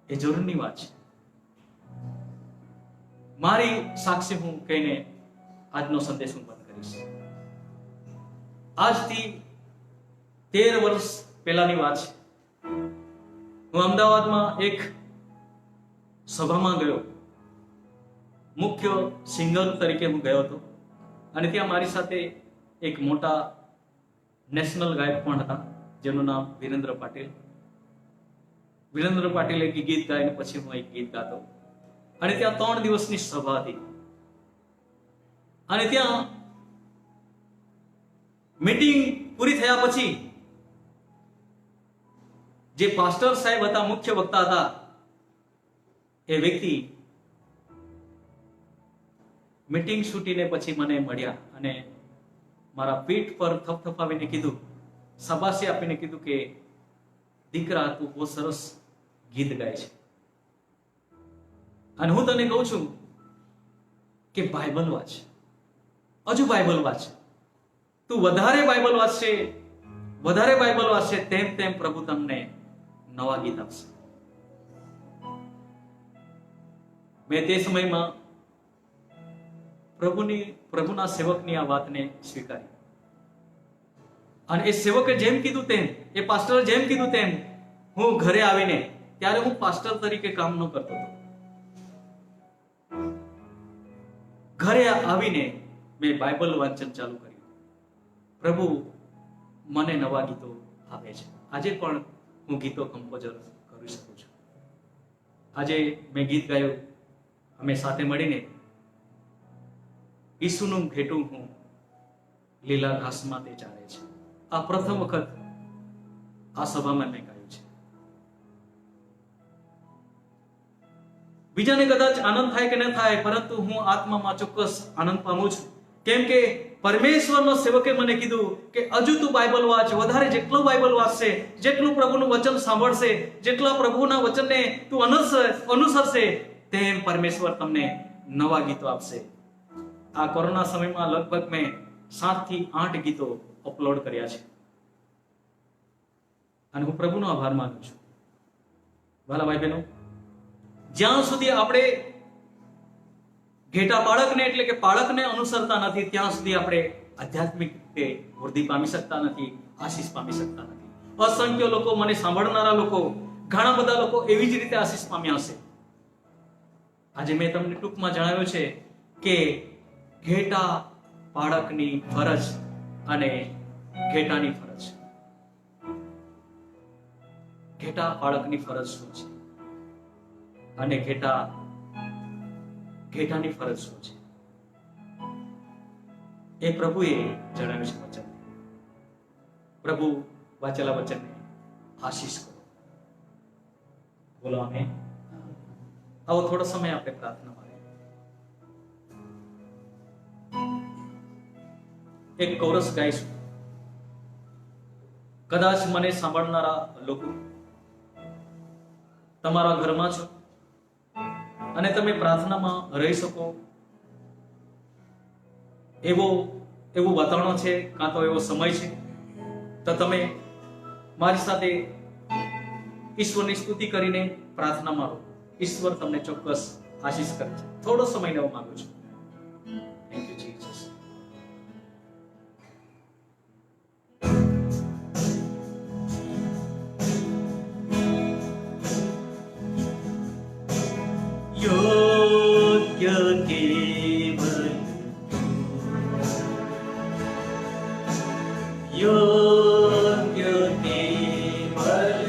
એ જરૂરની વાત છે. મારી સાક્ષી હું કહીને આજનો સંદેશ હું બંધ કરીશ. આજથી 13 વર્ષ પહેલાની વાત છે. હું અમદાવાદમાં એક સભામાં ગયો. મુખ્ય સિંગર તરીકે હું ગયો હતો અને ત્યાં મારી સાથે એક મોટા નેશનલ ગાયક પણ હતા જેનું નામ વિરેન્દ્ર પાટીલ. વિરેન્દ્ર પાટીલ એક ગીત ગાઈને પછી હું એક ગીત ગાતો અને ત્યાં 3 દિવસની સભા હતી અને ત્યાં મીટિંગ પૂરી થયા પછી જે પાસ્ટર સાહેબ હતા, મુખ્ય વક્તા હતા, એ વ્યક્તિ મીટિંગ છૂટીને પછી મને મળ્યા અને મારા પીઠ પર થપથપાવીને કીધું, શાબાશી આપીને કીધું કે દીકરા તું બહુ સરસ ગીત ગાય છે અને હું તને કહું છું કે બાઇબલ વાંચ, હજુ બાઇબલ વાંચ. તું વધારે બાઇબલ વાંચશે વધારે બાઇબલ વાંચશે તેમ તેમ પ્રભુ તમને નવા ગીત આપશે. મેં તે સમયમાં પ્રભુના સેવકની આ વાતને સ્વીકારી અને એ સેવકે જેમ કીધું તેમ, એ પાસ્ટરે જેમ કીધું તેમ હું ઘરે આવીને, ત્યારે હું પાસ્ટર તરીકે કામ ન કરતો હતો, ઘરે આવીને મેં બાઇબલ વાંચન ચાલુ કર્યું. પ્રભુ મને નવા ગીતો આપે છે. આજે પણ હું ગીતો કમ્પોઝર કરી શકું છું. આજે મેં ગીત ગાયું, અમે સાથે મળીને, ઈસુનું ઘેટું હું લીલા ઘાસમાં તે ચારે છે. આ પ્રથમ વખત આ સભામાં મેં ગાયું છે. બીજાને કદાચ આનંદ થાય કે ન થાય, પરંતુ હું આત્મામાં ચોક્કસ આનંદ પામું છું. કેમ કે પરમેશ્વરનો સેવકે મને કીધું કે હજુ તું બાઇબલ વાંચ, વધારે જેટલું બાઇબલ વાંચશે, જેટલું પ્રભુનું વચન સાંભળશે, જેટલા પ્રભુના વચનને તું અનુસરશે, તેમ પરમેશ્વર તમને નવા ગીતો આપશે. આ કોરોના સમયમાં લગભગ મેં 7 થી 8 ગીતો અપલોડ કર્યા છે અને હું પ્રભુનો આભાર માનું છું. વાલા ભાઈ બહેનો, જ્યાં સુધી આપણે ઘેટા બાળકને એટલે કે બાળકને અનુસરતા નથી, ત્યાં સુધી આપણે આધ્યાત્મિક રીતે વૃદ્ધિ પામી શકતા નથી, આશીષ પામી શકતા નથી. અસંખ્ય લોકો, મને સાંભળનારા લોકો, ઘણા બધા લોકો એવી જ રીતે આશીષ પામ્યા હશે. આજે મેં તમને ટૂંકમાં જણાવ્યું છે કે ઘેટા બાળકની ફરજ અને ઘેટાની ફરજ. ઘેટા બાળકની ફરજ શું છે અને ઘેટાની ફરજ શું છે, એ પ્રભુએ જણાવ્યું છે વચન. પ્રભુ વાંચેલા વચનને આશીષ કરો. બોલો આમેન. આવો થોડો સમય આપણે પ્રાર્થના કરીએ. એક કોરસ ગાઈશું. કદાચ મને સાંભળનારા લોકો તમારા ઘરમાં છો અને તમે પ્રાર્થનામાં રહી શકો એવું વાતાવરણ છે, કાં તો એવો સમય છે, તો તમે મારી સાથે ઈશ્વરની સ્તુતિ કરીને પ્રાર્થનામાં રહો. ઈશ્વર તમને ચોક્કસ આશીષ કરે છે. થોડો સમય લેવા માંગુ છું. Thank you Jesus. યોગ્ય કેવલ યોગ્ય કેવલ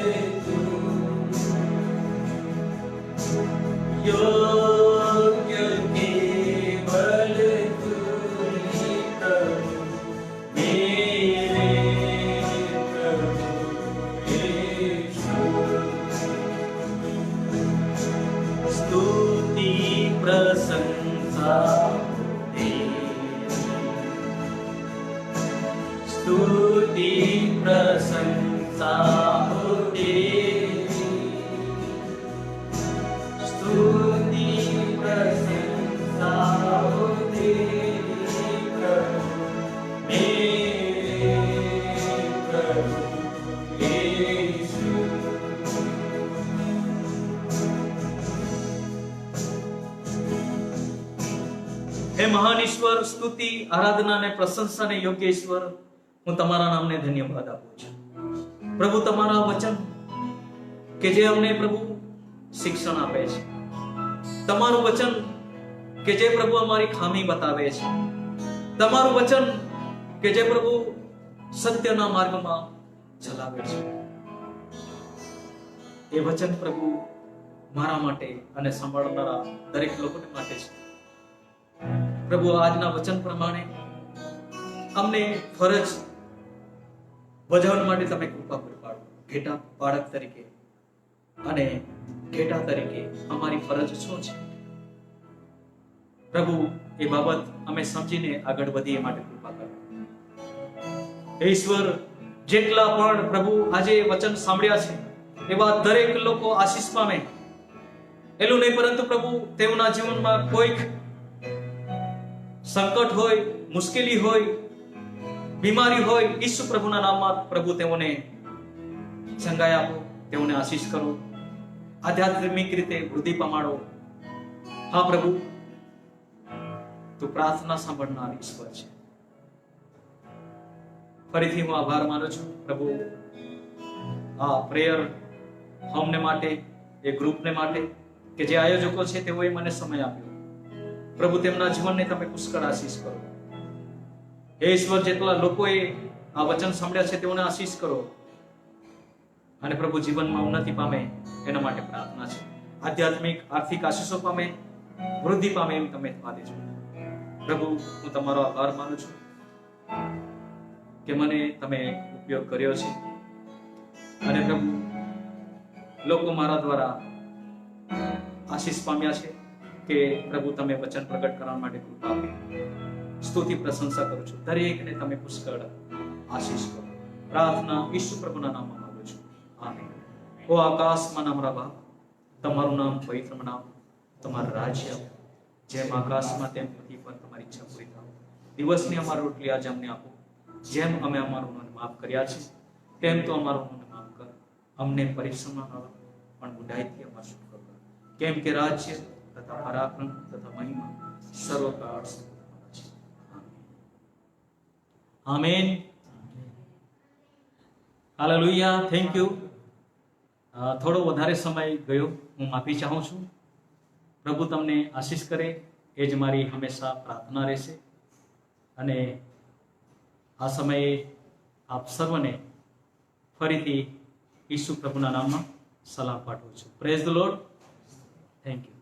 યોગ્ય કેવલ તુની પ્રભુ મેરે પ્રભુ યીશુ. સ્તુતિ પ્રશંસા સ્તુતિ પ્રશંસા સ્તુતિ પ્રશંસા પ્રભુ યીશુ. હે મહાન ઈશ્વર, સ્તુતિ, આરાધના અને પ્રશંસાને યોગ્ય ઈશ્વર, હું તમારા નામને ધન્યવાદ આપું છું. પ્રભુ, તમારા વચન કે જે અમને પ્રભુ શિક્ષણ આપે છે, તમારું વચન કે જે પ્રભુ અમારી ખામી બતાવે છે, તમારું વચન કે જે પ્રભુ સત્યના માર્ગમાં ચલાવે છે, એ વચન પ્રભુ મારા માટે અને સાંભળનારા દરેક લોકો માટે છે. પ્રભુ, આજના વચન પ્રમાણે અમને ફરજ બજાવવા માટે તમે કૃપા પૂરી પાડો. ઘેટા બાળક તરીકે અને ઘેટા તરીકે અમારી ફરજ શું છે પ્રભુ, એ બાબત અમે સમજીને આગળ વધીએ માટે કૃપા કરો. ઈશ્વર, જેટલા પણ પ્રભુ આજે વચન સાંભળ્યા છે એવા દરેક લોકો આશીષ પામે. એટલું નહીં, પરંતુ પ્રભુ તેઓના જીવનમાં કોઈક સંકટ હોય, મુશ્કેલી હોય, બીમારી હોય, ઈસુ પ્રભુના નામમાં પ્રભુ તેઓને ચંગાઈ આપો, તેઓને આશીષ કરો, આધ્યાત્મિક રીતે વૃદ્ધિ પમાડો. હા પ્રભુ, તું પ્રાર્થના સાંભળનાર ઈશ્વર છે. ફરીથી હું આભાર માનું છું પ્રભુ, આ પ્રેયર હોમને માટે, એ ગ્રુપને માટે કે જે આયોજકો છે તેઓએ મને સમય આપ્યો. પ્રભુ, તેમના જીવનને તમે પુષ્કળ આશીષ કરો. હે ઈશ્વર, જેટલા લોકોએ આ વચન સાંભળ્યા છે તેઓને આશીષ કરો, અને પ્રભુ જીવનમાં ઉન્નતિ પામે એના માટે પ્રાર્થના છે. આધ્યાત્મિક આર્થિક આશીષો પામે, વૃદ્ધિ પામે એમ તમે થવા દેજો. પ્રભુ, હું તમારો આભાર માનું છું કે મને તમે ઉપયોગ કર્યો છે, અને પ્રભુ લોકો મારા દ્વારા આશીષ પામ્યા છે કે પ્રભુ તમે વચન પ્રગટ કરવા માટે કૃપા આપી. સ્તુતિ પ્રશંસા કરું છું. દરેકને તમે પુષ્કળ આશીષ કરો. પ્રાર્થના ઈસુ પ્રભુના નામમાં માંગુ છું. આમીન. ઓ આકાશમાં અમારા બાપ, તમારું નામ પવિત્ર મનાવો, તમારું રાજ્ય આવો, જેમ આકાશમાં તેમ પૃથ્વી પર તમારી ઈચ્છા પૂરી થાય. દિવસની અમારી રોટલી આજે અમને આપો, જેમ અમે અમારું ઋણ માફ કર્યા છે તેમ તો અમારું ઋણ માફ કર. અમને પરીક્ષામાં ન લાવ, પણ બુરાઈથી અમારું છૂટકો કર. કેમ કે રાજ્ય તથા પરાક્રમ તથા મહિમા સર્વકાળ સુધી તમારા છે. આમેન. હાલેલુયા. Thank you. થોડો વધારે સમય ગયો, હું માફી ચાહું છું. પ્રભુ તમને આશીષ કરે, એ જ મારી હંમેશા પ્રાર્થના રહેશે. અને આ સમયે આપ સર્વને ફરીથી ઈસુ પ્રભુના નામમાં સલામ પાઠવું છું. Praise the lord. Thank you.